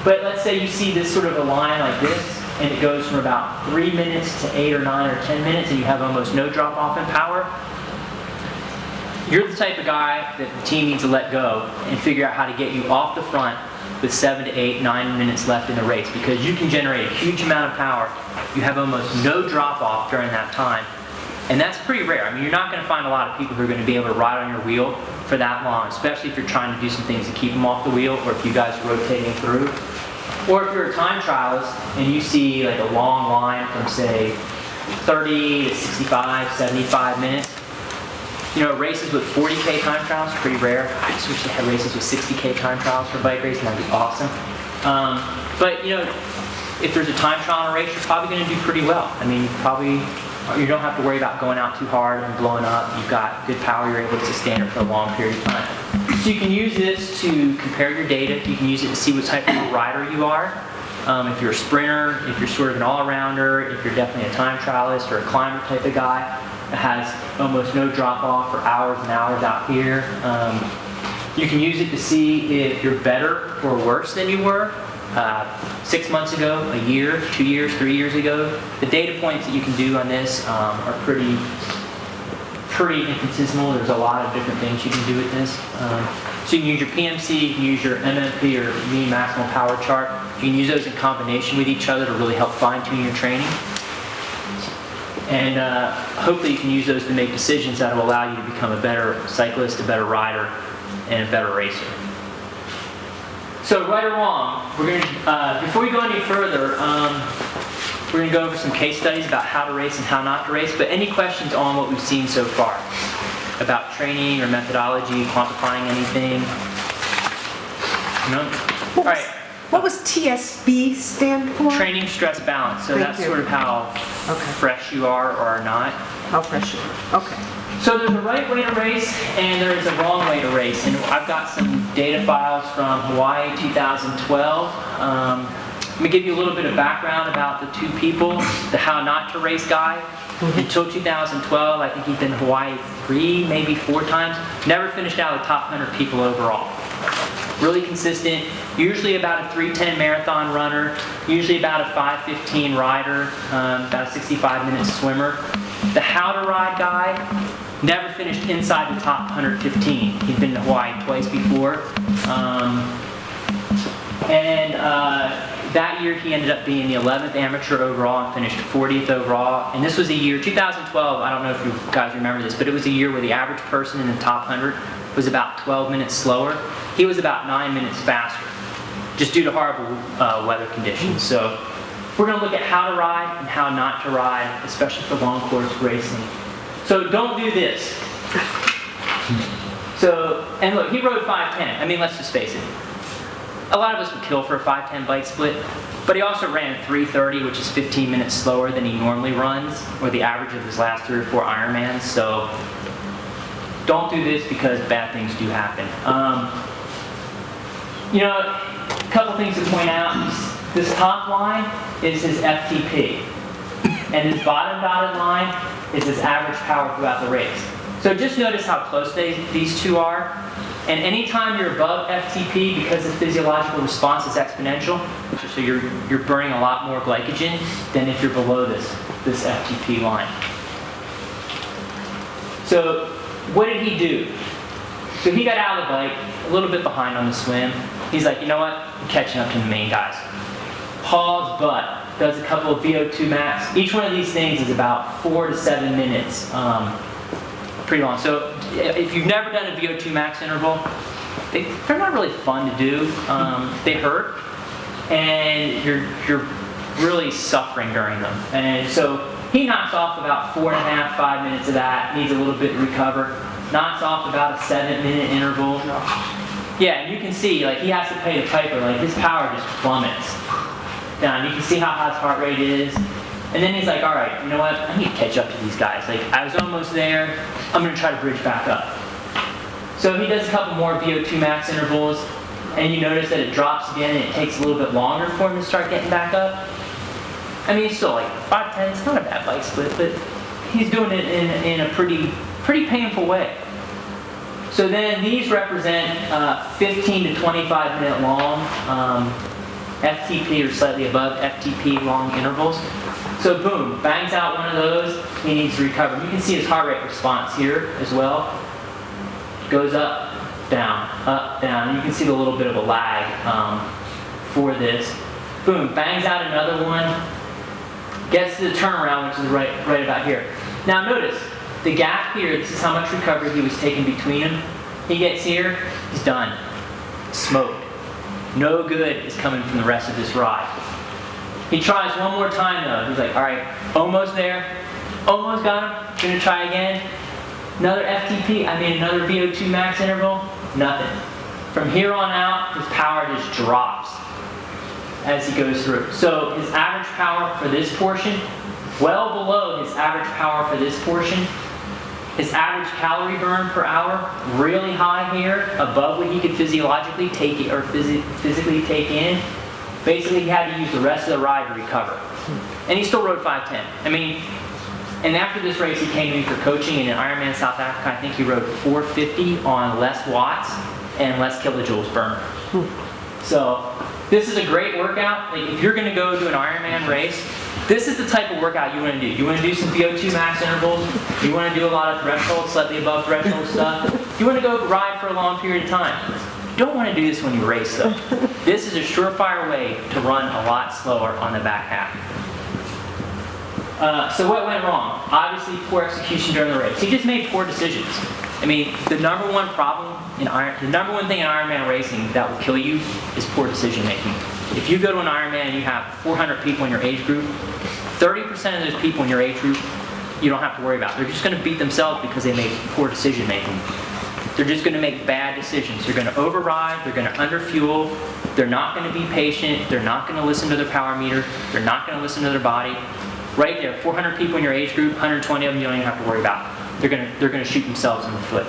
But let's say you see this sort of a line like this, and it goes from about 3 minutes to 8 or 9 or 10 minutes, and you have almost no drop off in power. You're the type of guy that the team needs to let go and figure out how to get you off the front with 7 to 8, 9 minutes left in the race, because you can generate a huge amount of power. You have almost no drop off during that time. And that's pretty rare. I mean, you're not going to find a lot of people who are going to be able to ride on your wheel for that long, especially if you're trying to do some things to keep them off the wheel, or if you guys are rotating through. Or if you're a time trialist and you see like a long line from say 30 to 65, 75 minutes. You know, races with 40K time trials, pretty rare. I just wish they had races with 60K time trials for bike racing, that'd be awesome. But you know, if there's a time trial in a race, you're probably going to do pretty well. I mean, you don't have to worry about going out too hard and blowing up. You've got good power, you're able to sustain it for a long period of time. So you can use this to compare your data. You can use it to see what type of a rider you are. If you're a sprinter, if you're sort of an all-arounder, if you're definitely a time trialist or a climber type of guy that has almost no drop-off for hours and hours out here. You can use it to see if you're better or worse than you were 6 months ago, a year, 2 years, 3 years ago. The data points that you can do on this are pretty infinitesimal. There's a lot of different things you can do with this. So you can use your PMC, you can use your MMP or mean maximal power chart. You can use those in combination with each other to really help fine-tune your training. And hopefully you can use those to make decisions that will allow you to become a better cyclist, a better rider, and a better racer. So right or wrong, we're going to, before we go any further, we're going to go over some case studies about how to race and how not to race. But any questions on what we've seen so far? About training or methodology, quantifying anything? No? All right.
What was TSB stand for?
Training stress balance. So
Thank
that's
you.
sort of how fresh you are or are not.
How fresh you are. Okay.
So there's a right way to race and there is a wrong way to race. And I've got some data files from Hawaii 2012. Let me give you a little bit of background about the two people. The how not to race guy. Until 2012, I think he'd been to Hawaii 3, maybe 4 times. Never finished out of the top 100 people overall. Really consistent, usually about a 3:10 marathon runner, usually about a 5:15 rider, about a 65-minute swimmer. The how to ride guy never finished inside the top 115. He'd been to Hawaii twice before. That year he ended up being the 11th amateur overall and finished 40th overall. And this was a year, 2012, I don't know if you guys remember this, but it was a year where the average person in the top 100 was about 12 minutes slower. He was about 9 minutes faster, just due to horrible weather conditions. So we're going to look at how to ride and how not to ride, especially for long course racing. So don't do this. And look, he rode 5:10. I mean, let's just face it. A lot of us would kill for a 5:10 bike split, but he also ran 3:30, which is 15 minutes slower than he normally runs, or the average of his last 3 or 4 Ironmans. So don't do this because bad things do happen. A couple things to point out. This top line is his FTP, and this bottom dotted line is his average power throughout the race. So just notice how close these two are. And anytime you're above FTP, because the physiological response is exponential, so you're burning a lot more glycogen than if you're below this FTP line. So what did he do? So he got out of the bike, a little bit behind on the swim. He's like, you know what? I'm catching up to the main guys. Hauls butt, does a couple of VO2 max. Each one of these things is about 4 to 7 minutes. Pretty long. So if you've never done a VO2 max interval, they're not really fun to do. They hurt, and you're really suffering during them. And so he knocks off about 4.5, 5 minutes of that, needs a little bit to recover. Knocks off about a 7-minute interval. Yeah, and you can see, like, he has to pay the piper, like, his power just plummets down. You can see how high his heart rate is. And then he's like, all right, you know what? I need to catch up to these guys. Like, I was almost there. I'm going to try to bridge back up. So he does a couple more VO2 max intervals, and you notice that it drops again, and it takes a little bit longer for him to start getting back up. I mean, it's still like 5-10. It's not a bad bike split, but he's doing it in a pretty painful way. So then these represent 15 to 25 minute long FTP or slightly above FTP long intervals. So boom, bangs out one of those, he needs to recover. You can see his heart rate response here as well. Goes up, down, and you can see the little bit of a lag for this. Boom, bangs out another one, gets to the turnaround, which is right about here. Now notice, the gap here, this is how much recovery he was taking between them. He gets here, he's done. Smoked. No good is coming from the rest of this ride. He tries one more time though. He's like, all right, almost there. Almost got him. Gonna try again. Another FTP, another VO2 max interval. Nothing. From here on out, his power just drops as he goes through. So his average power for this portion, well below his average power for this portion. His average calorie burn per hour, really high here, above what he could physiologically take it or physically take in. Basically, he had to use the rest of the ride to recover. And he still rode 5:10. And after this race, he came to me for coaching in an Ironman South Africa. I think he rode 450 on less watts and less kilojoules burned. So this is a great workout. Like, if you're going to go do an Ironman race, this is the type of workout you want to do. You want to do some VO2 max intervals. You want to do a lot of threshold, slightly above threshold stuff. You want to go ride for a long period of time. You don't want to do this when you race, though. This is a surefire way to run a lot slower on the back half. So what went wrong? Obviously, poor execution during the race. He just made poor decisions. The number one thing in Ironman racing that will kill you is poor decision making. If you go to an Ironman and you have 400 people in your age group, 30% of those people in your age group, you don't have to worry about. They're just going to beat themselves because they made poor decision making. They're just going to make bad decisions. They're going to override. They're going to underfuel. They're not going to be patient. They're not going to listen to their power meter. They're not going to listen to their body. Right there, 400 people in your age group, 120 of them you don't even have to worry about. They're going to shoot themselves in the foot.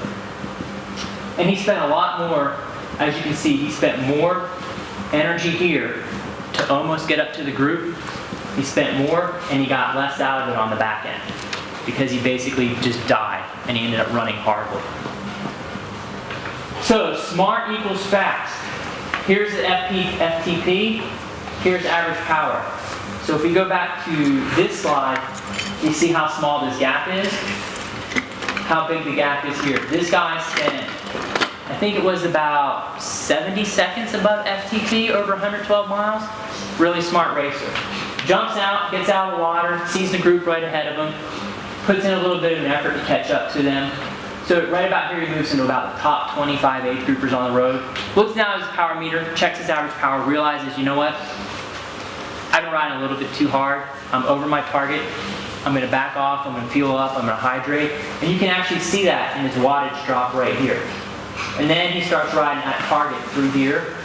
And he spent a lot more, as you can see, he spent more energy here to almost get up to the group. He spent more and he got less out of it on the back end because he basically just died and he ended up running horribly. So smart equals fast. Here's the FTP, here's average power. So if we go back to this slide, you see how small this gap is, how big the gap is here. This guy spent, I think it was about 70 seconds above FTP over 112 miles. Really smart racer. Jumps out, gets out of the water, sees the group right ahead of him, puts in a little bit of an effort to catch up to them. So right about here he moves into about the top 25 age groupers on the road. Looks down at his power meter, checks his average power, realizes, you know what? I've been riding a little bit too hard. I'm over my target. I'm going to back off. I'm going to fuel up. I'm going to hydrate. And you can actually see that in his wattage drop right here. And then he starts riding at target through here.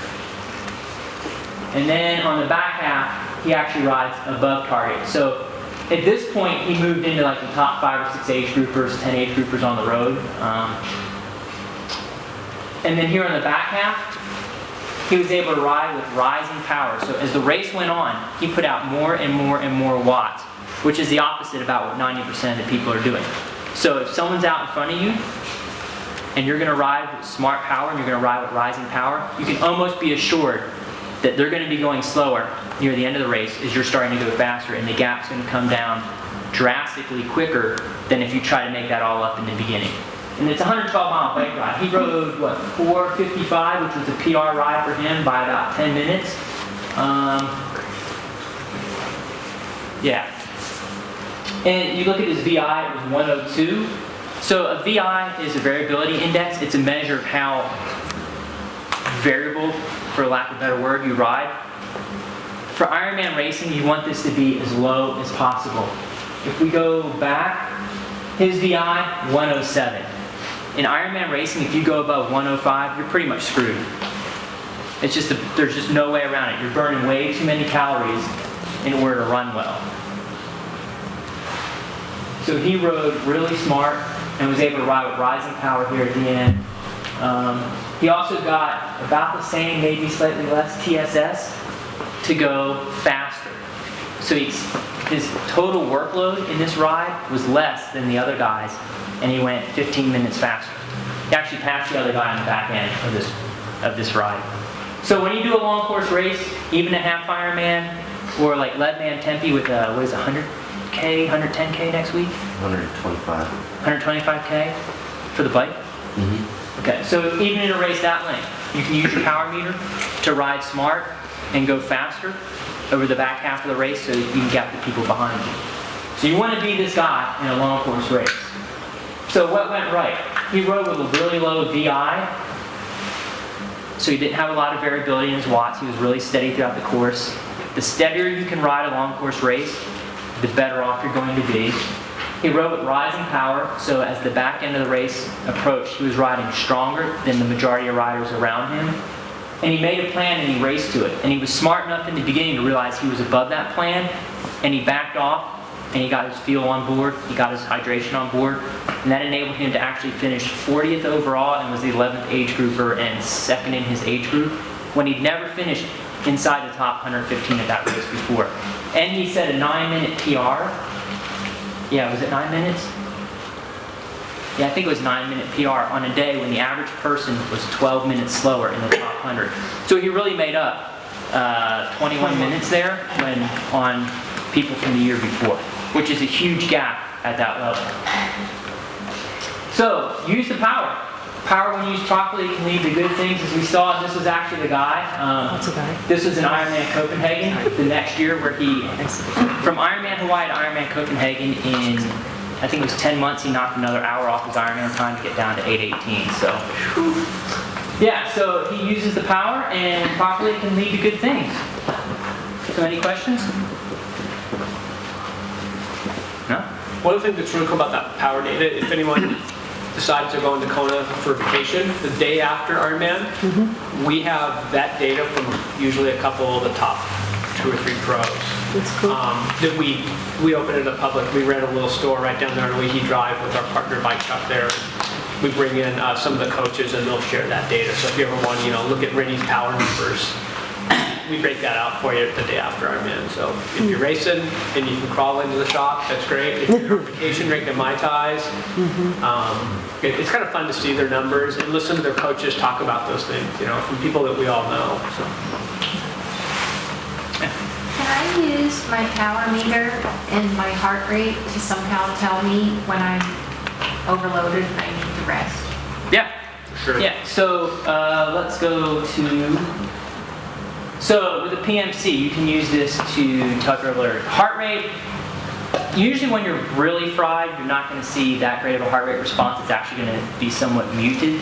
And then on the back half, he actually rides above target. So At this point, he moved into like the top 5 or 6 age groupers, 10 age groupers on the road. And then here on the back half, he was able to ride with rising power. So as the race went on, he put out more and more and more watts, which is the opposite about what 90% of the people are doing. So if someone's out in front of you, and you're going to ride with smart power, and you're going to ride with rising power, you can almost be assured that they're going to be going slower near the end of the race as you're starting to go faster, and the gap's going to come down drastically quicker than if you try to make that all up in the beginning. And it's a 112-mile bike ride. He rode, what, 4:55, which was a PR ride for him by about 10 minutes. Yeah. And you look at his VI, it was 102. So a VI is a variability index. It's a measure of how variable, for lack of a better word, you ride. For Ironman racing, you want this to be as low as possible. If we go back, his VI, 107. In Ironman racing, if you go above 105, you're pretty much screwed. It's just there's just no way around it. You're burning way too many calories in order to run well. So he rode really smart and was able to ride with rising power here at the end. He also got about the same, maybe slightly less TSS to go faster. So his total workload in this ride was less than the other guys, and he went 15 minutes faster. He actually passed the other guy on the back end of this ride. So when you do a long course race, even a half Ironman, or like Leadman Tempe with what is it, 100K, 110K next week?
125.
125K for the bike?
Mm-hmm.
Okay, so even in a race that length, you can use your power meter to ride smart and go faster over the back half of the race so you can gap the people behind you. So you want to be this guy in a long course race. So what went right? He rode with a really low VI, so he didn't have a lot of variability in his watts. He was really steady throughout the course. The steadier you can ride a long course race, the better off you're going to be. He rode with rising power, so as the back end of the race approached, he was riding stronger than the majority of riders around him. And he made a plan and he raced to it. And he was smart enough in the beginning to realize he was above that plan, and he backed off, and he got his fuel on board, he got his hydration on board, and that enabled him to actually finish 40th overall and was the 11th age grouper and second in his age group, when he'd never finished inside the top 115 at that race before. And he set a 9-minute PR. Yeah, was it 9 minutes? Yeah, I think it was 9-minute PR on a day when the average person was 12 minutes slower in the top 100. So he really made up 21 minutes there when on people from the year before, which is a huge gap at that level. So use the power. Power, when used properly, can lead to good things. As we saw, this was actually the guy.
What's a guy?
This was an Ironman Copenhagen the next year, where he, from Ironman Hawaii to Ironman Copenhagen in, I think it was 10 months, he knocked another hour off his Ironman time to get down to 8:18. So, yeah, so he uses the power, and properly can lead to good things. So, any questions? No?
One of the things that's really cool about that power data, if anyone decides to go into Kona for vacation, the day after Ironman, we have that data from usually a couple of the top 2 or 3 pros.
That's cool.
That we open it up public. We rent a little store right down there on Weehee Drive with our partner bike shop there. We bring in some of the coaches and they'll share that data. So if you ever want to, look at Rennie's power numbers, we break that out for you the day after Ironman. So if you're racing and you can crawl into the shop, that's great. If you're on vacation, drinking Mai Tais, it's kind of fun to see their numbers and listen to their coaches talk about those things, from people that we all know. So.
Can I use my power meter and my heart rate to somehow tell me when I'm overloaded and I need to rest?
Yeah.
Sure.
Yeah, so let's go to, so with the PMC, you can use this to tell your alert. Heart rate, usually when you're really fried, you're not going to see that great of a heart rate response. It's actually going to be somewhat muted.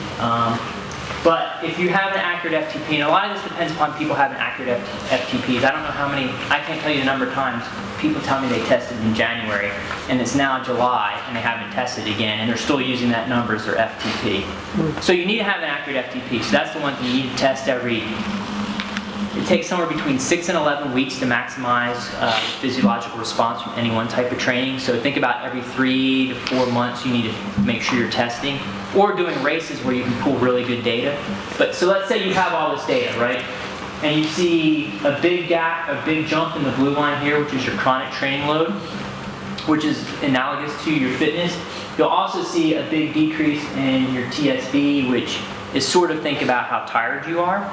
But if you have an accurate FTP, and a lot of this depends upon people having accurate FTPs. I don't know how many, I can't tell you the number of times people tell me they tested in January, and it's now July, and they haven't tested again, and they're still using that number as their FTP. So you need to have an accurate FTP. So that's the one thing you need to test every It takes somewhere between 6 and 11 weeks to maximize physiological response from any one type of training. So think about every 3 to 4 months you need to make sure you're testing, or doing races where you can pull really good data. But so let's say you have all this data, right? And you see a big gap, a big jump in the blue line here, which is your chronic training load, which is analogous to your fitness. You'll also see a big decrease in your TSB, which is sort of think about how tired you are.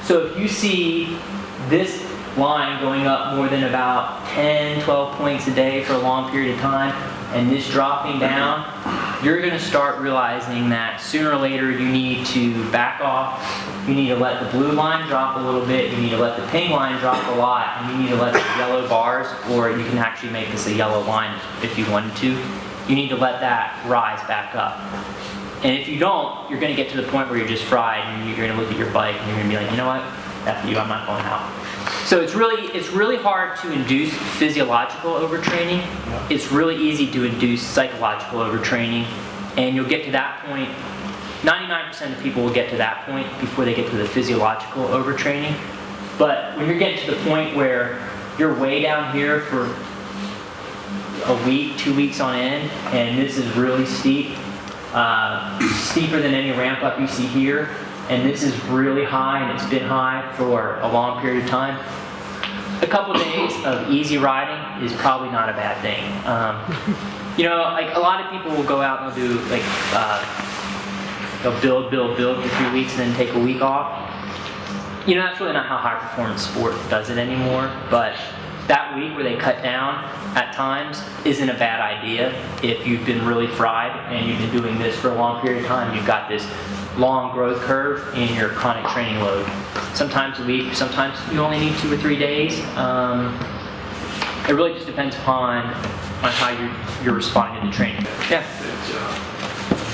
So if you see this line going up more than about 10, 12 points a day for a long period of time, and this dropping down, you're gonna start realizing that sooner or later you need to back off. You need to let the blue line drop a little bit, you need to let the pink line drop a lot, and you need to let the yellow bars, or you can actually make this a yellow line if you wanted to, you need to let that rise back up. And if you don't, you're gonna get to the point where you're just fried, and you're gonna look at your bike and you're gonna be like, you know what, F you, I'm not going out. So it's really hard to induce physiological overtraining. It's really easy to induce psychological overtraining, and you'll get to that point. 99% of people will get to that point before they get to the physiological overtraining. But when you're getting to the point where you're way down here for a week, 2 weeks on end, and this is really steep, steeper than any ramp up you see here, and this is really high, and it's been high for a long period of time, a couple of days of easy riding is probably not a bad thing. You know, like a lot of people will go out and they'll do like, they'll build for 3 weeks and then take a week off. You know, that's really not how high performance sport does it anymore, but that week where they cut down at times isn't a bad idea if you've been really fried and you've been doing this for a long period of time. You've got this long growth curve in your chronic training load. Sometimes a week, sometimes you only need 2 or 3 days. It really just depends on how you're responding to the training. Yeah.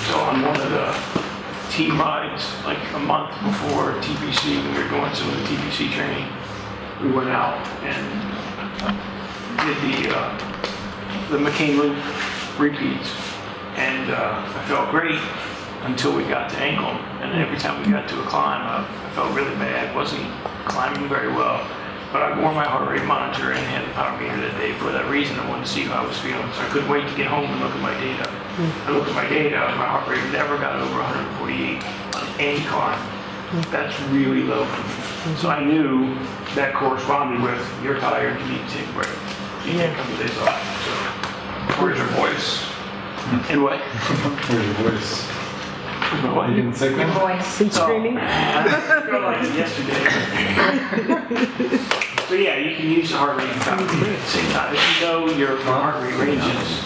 So on one of the team rides, like a month before TPC, when we were doing some of the TPC training, we went out and did the McCain Loop repeats, and I felt great until we got to ankle, and every time we got to a climb, I felt really bad, wasn't climbing very well, but I wore my heart rate monitor and had the power meter that day for that reason. I wanted to see how I was feeling, so I couldn't wait to get home and look at my data. I looked at my data, and my heart rate never got over 148 on any climb. That's really low for me. So I knew that corresponded with, you're tired, you need to take a break. You can't come to days off. So, where's your voice? And what?
Where's your voice?
Where's my what?
You didn't signal?
Voice.
And screaming?
I feel like it yesterday. So yeah, you can use the heart rate and power rate at the same time. If you know your heart rate ranges,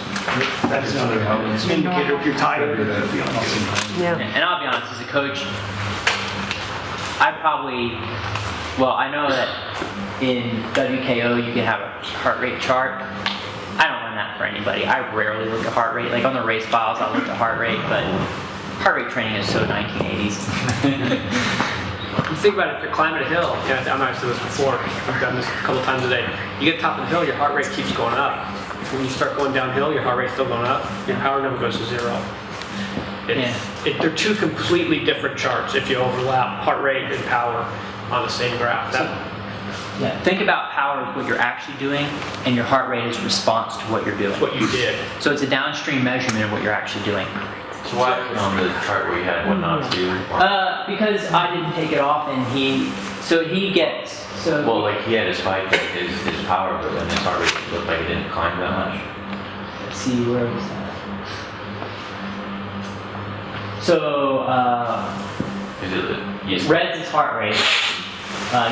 that's another it's an indicator if you're tired or feeling good.
Yeah.
And I'll be honest, as a coach, I know that in WKO you can have a heart rate chart. I don't run that for anybody. I rarely look at heart rate. Like on the race files, I'll look at heart rate, but heart rate training is so 1980s.
You think about it, if you're climbing a hill, yeah, I'm not said this before, I've done this a couple times a day. You get to the top of the hill, your heart rate keeps going up. When you start going downhill, your heart rate's still going up, your power never goes to zero. They're two completely different charts if you overlap heart rate and power on the same graph.
Yeah. Think about power as what you're actually doing, and your heart rate is response to what you're doing.
What you did.
So it's a downstream measurement of what you're actually doing.
So why on the chart where you had what not to do?
Because I didn't take it off, and
Well, like he had his spike, his power, but then his heart rate looked like it didn't climb that much.
Let's see, where was that? So, red's his heart rate,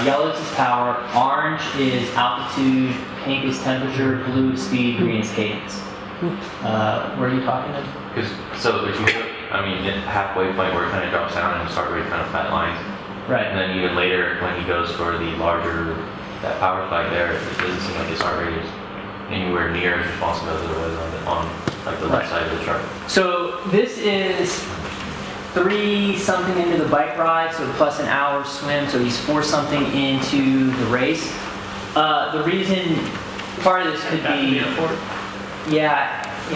yellow's his power, orange is altitude, pink is temperature, blue is speed, green is cadence. Where are you talking about?
So if you look, halfway point where it kind of drops down and his heart rate kind of flat lines.
Right.
And then even later when he goes for the larger, that power spike there, it doesn't seem like his heart rate is anywhere near as responsive as it was on like the left side of the chart.
So this is 3 something into the bike ride, so plus an hour swim, so he's 4 something into the race. The reason, part of this could be, I've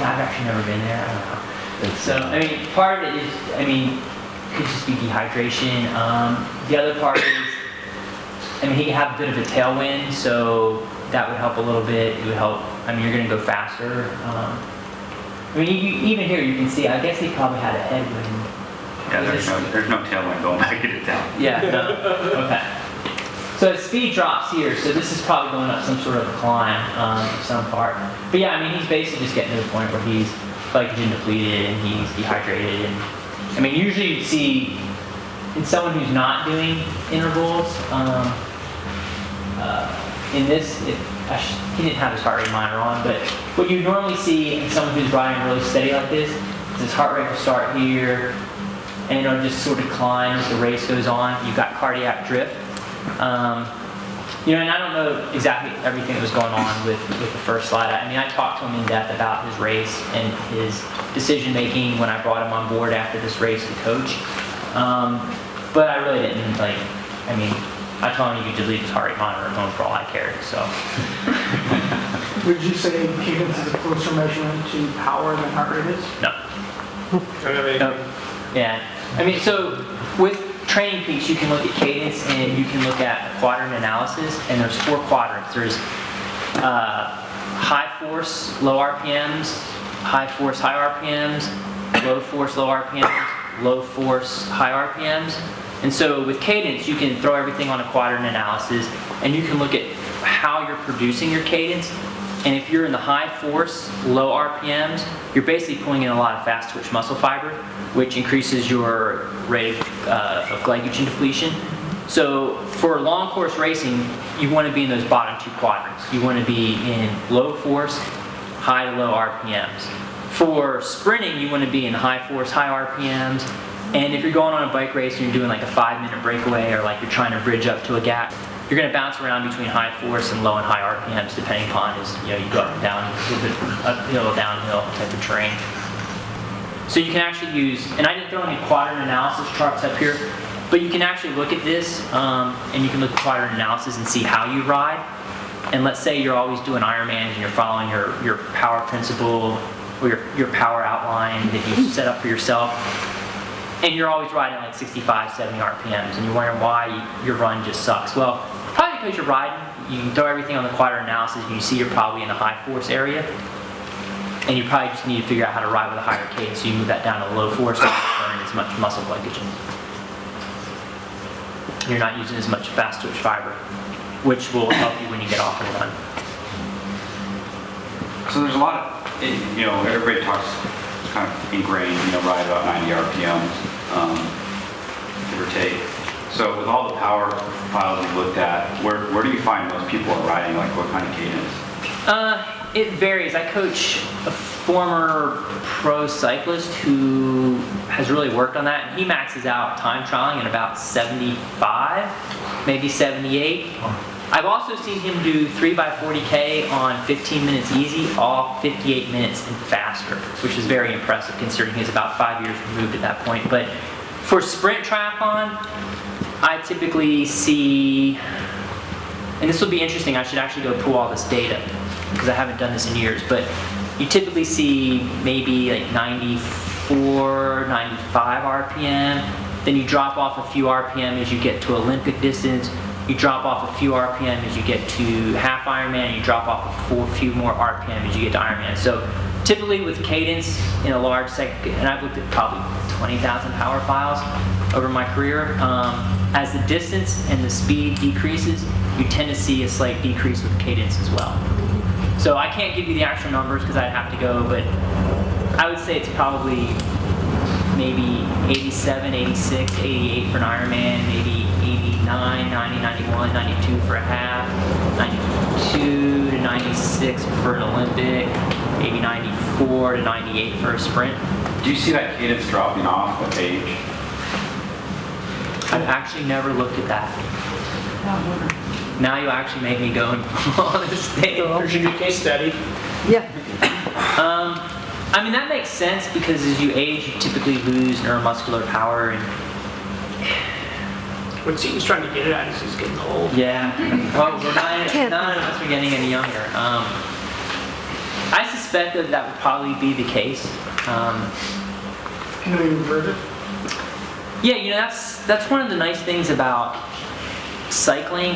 actually never been there, I don't know. So, part of it is, could just be dehydration. The other part is, I mean, he can have a bit of a tailwind, so that would help a little bit. It would help. I mean, you're going to go faster. I mean, even here you can see. I guess he probably had a headwind.
Yeah, there's no tailwind going back into town.
Yeah. No. Okay. So his speed drops here, so this is probably going up some sort of a climb of some part. But yeah, I mean, he's basically just getting to the point where he's glycogen depleted and he's dehydrated. And I mean, usually you'd see in someone who's not doing intervals, in this, he didn't have his heart rate monitor on, but what you normally see in someone who's riding really steady like this is his heart rate will start here, and it'll just sort of climb as the race goes on. You've got cardiac drift. You know, and I don't know exactly everything that was going on with the first slide. I mean, I talked to him in depth about his race and his decision making when I brought him on board after this race to coach. But I really didn't I mean, I told him he could just leave his heart rate monitor at home for all I cared, so.
Would you say cadence is a closer measurement to power than heart rate is?
No. No. Yeah. I mean, so with training peaks, you can look at cadence and you can look at quadrant analysis, and there's 4 quadrants. There's high force, low RPMs, high force, high RPMs, low force, low RPMs, low force, high RPMs. And so with cadence, you can throw everything on a quadrant analysis, and you can look at how you're producing your cadence. And if you're in the high force, low RPMs, you're basically pulling in a lot of fast twitch muscle fiber, which increases your rate of glycogen depletion. So for long course racing, you want to be in those bottom 2 quadrants. You want to be in low force, high to low RPMs. For sprinting, you want to be in high force, high RPMs. And if you're going on a bike race and you're doing like a 5-minute breakaway, or like you're trying to bridge up to a gap, you're going to bounce around between high force and low and high RPMs, depending upon you go up and down, a little bit uphill, downhill type of terrain. So you can actually use, and I didn't throw any quadrant analysis charts up here, but you can actually look at this, and you can look at quadrant analysis and see how you ride. And let's say you're always doing Ironmans and you're following your power principle or your power outline that you set up for yourself, and you're always riding like 65, 70 RPMs, and you're wondering why your run just sucks. Well, probably because you're riding, you throw everything on the quadrant analysis, and you see you're probably in the high force area, and you probably just need to figure out how to ride with a higher cadence, so you move that down to low force, so you don't burn as much muscle glycogen. You're not using as much fast twitch fiber, which will help you when you get off and run.
So there's a lot of, everybody talks kind of ingrained, ride about 90 RPMs, give or take. So with all the power files you've looked at, where do you find most people are riding, like what kind of cadence?
It varies. I coach a former pro cyclist who has really worked on that, and he maxes out time trialing at about 75, maybe 78. I've also seen him do 3x40K on 15 minutes easy, all 58 minutes and faster, which is very impressive considering he's about 5 years removed at that point. But for sprint triathlon, I typically see, and this will be interesting, I should actually go pull all this data because I haven't done this in years, but you typically see maybe like 94, 95 RPM, then you drop off a few RPM as you get to Olympic distance, you drop off a few RPM as you get to half Ironman, and you drop off a few more RPM as you get to Ironman. So typically with cadence in a large cycle, and I've looked at probably 20,000 power files over my career, as the distance and the speed decreases, you tend to see a slight decrease with cadence as well. So I can't give you the actual numbers because I'd have to go, but I would say it's probably maybe 87, 86, 88 for an Ironman, maybe 89, 90, 91, 92 for a half, 92 to 96 for an Olympic, maybe 94 to 98 for a sprint.
Do you see that cadence dropping off with age?
I've actually never looked at that. Now you actually make me go and on this stage.
There's your new case study.
Yeah.
I mean, that makes sense because as you age, you typically lose neuromuscular power. And
What Seaton's trying to get it at is he's getting old.
yeah, well, none of us are getting any younger. I suspect that would probably be the case.
Can we revert it?
Yeah, that's one of the nice things about cycling,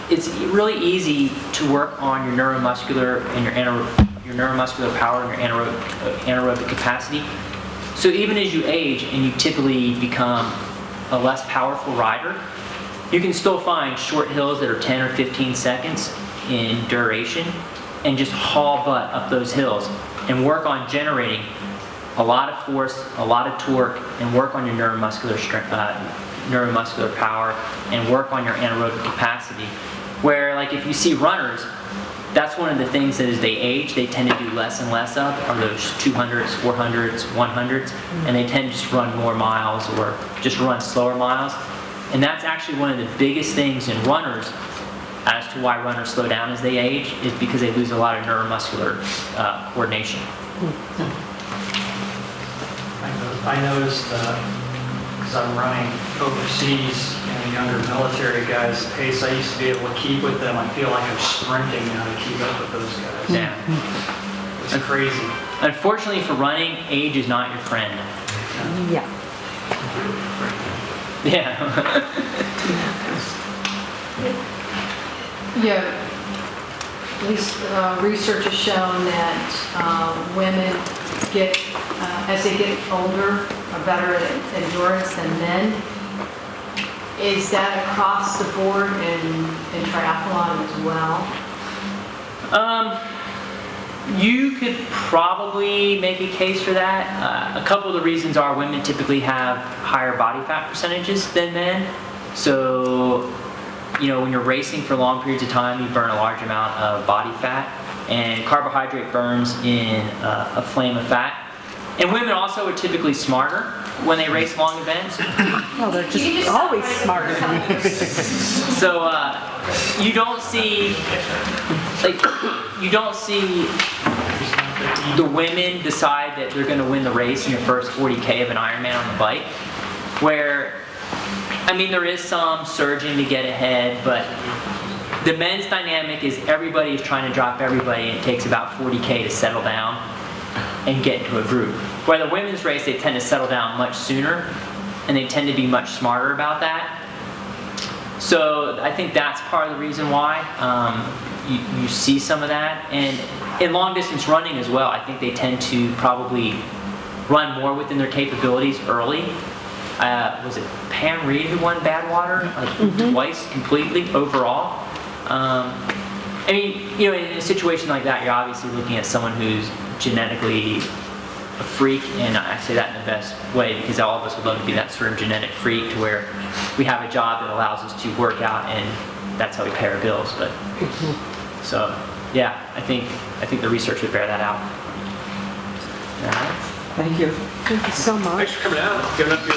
it's really easy to work on your neuromuscular and your neuromuscular power and your anaerobic capacity. So even as you age and you typically become a less powerful rider, you can still find short hills that are 10 or 15 seconds in duration and just haul butt up those hills and work on generating a lot of force, a lot of torque, and work on your neuromuscular strength, neuromuscular power, and work on your anaerobic capacity. Where, like, if you see runners, that's one of the things that as they age, they tend to do less and less of, are those 200s, 400s, 100s, and they tend to just run more miles or just run slower miles. And that's actually one of the biggest things in runners as to why runners slow down as they age, is because they lose a lot of neuromuscular coordination.
I noticed because I'm running overseas and younger military guys, the pace I used to be able to keep with them, I feel like I'm sprinting now to keep up with those guys.
Yeah.
It's crazy.
Unfortunately for running, age is not your friend.
Yeah.
Yeah.
Yeah, at least research has shown that women get, as they get older, are better at endurance than men. Is that across the board in triathlon as well?
You could probably make a case for that. A couple of the reasons are women typically have higher body fat percentages than men. So, you know, when you're racing for long periods of time, you burn a large amount of body fat, and carbohydrate burns in a flame of fat. And women also are typically smarter when they race long events.
Well, they're just always smarter.
So you don't see the women decide that they're going to win the race in the first 40K of an Ironman on the bike. Where, I mean, there is some surging to get ahead, but the men's dynamic is everybody is trying to drop everybody, and it takes about 40K to settle down and get into a group. Where the women's race, they tend to settle down much sooner, and they tend to be much smarter about that. So I think that's part of the reason why you see some of that. And in long distance running as well, I think they tend to probably run more within their capabilities early. Was it Pam Reed who won Badwater like twice completely overall? I mean, you know, in a situation like that, you're obviously looking at someone who's genetically a freak, and I say that in the best way because all of us would love to be that sort of genetic freak to where we have a job that allows us to work out, and that's how we pay our bills. But so, yeah, I think the research would bear that out. All right.
Thank you. Thank you so much.
Thanks for coming out, giving up your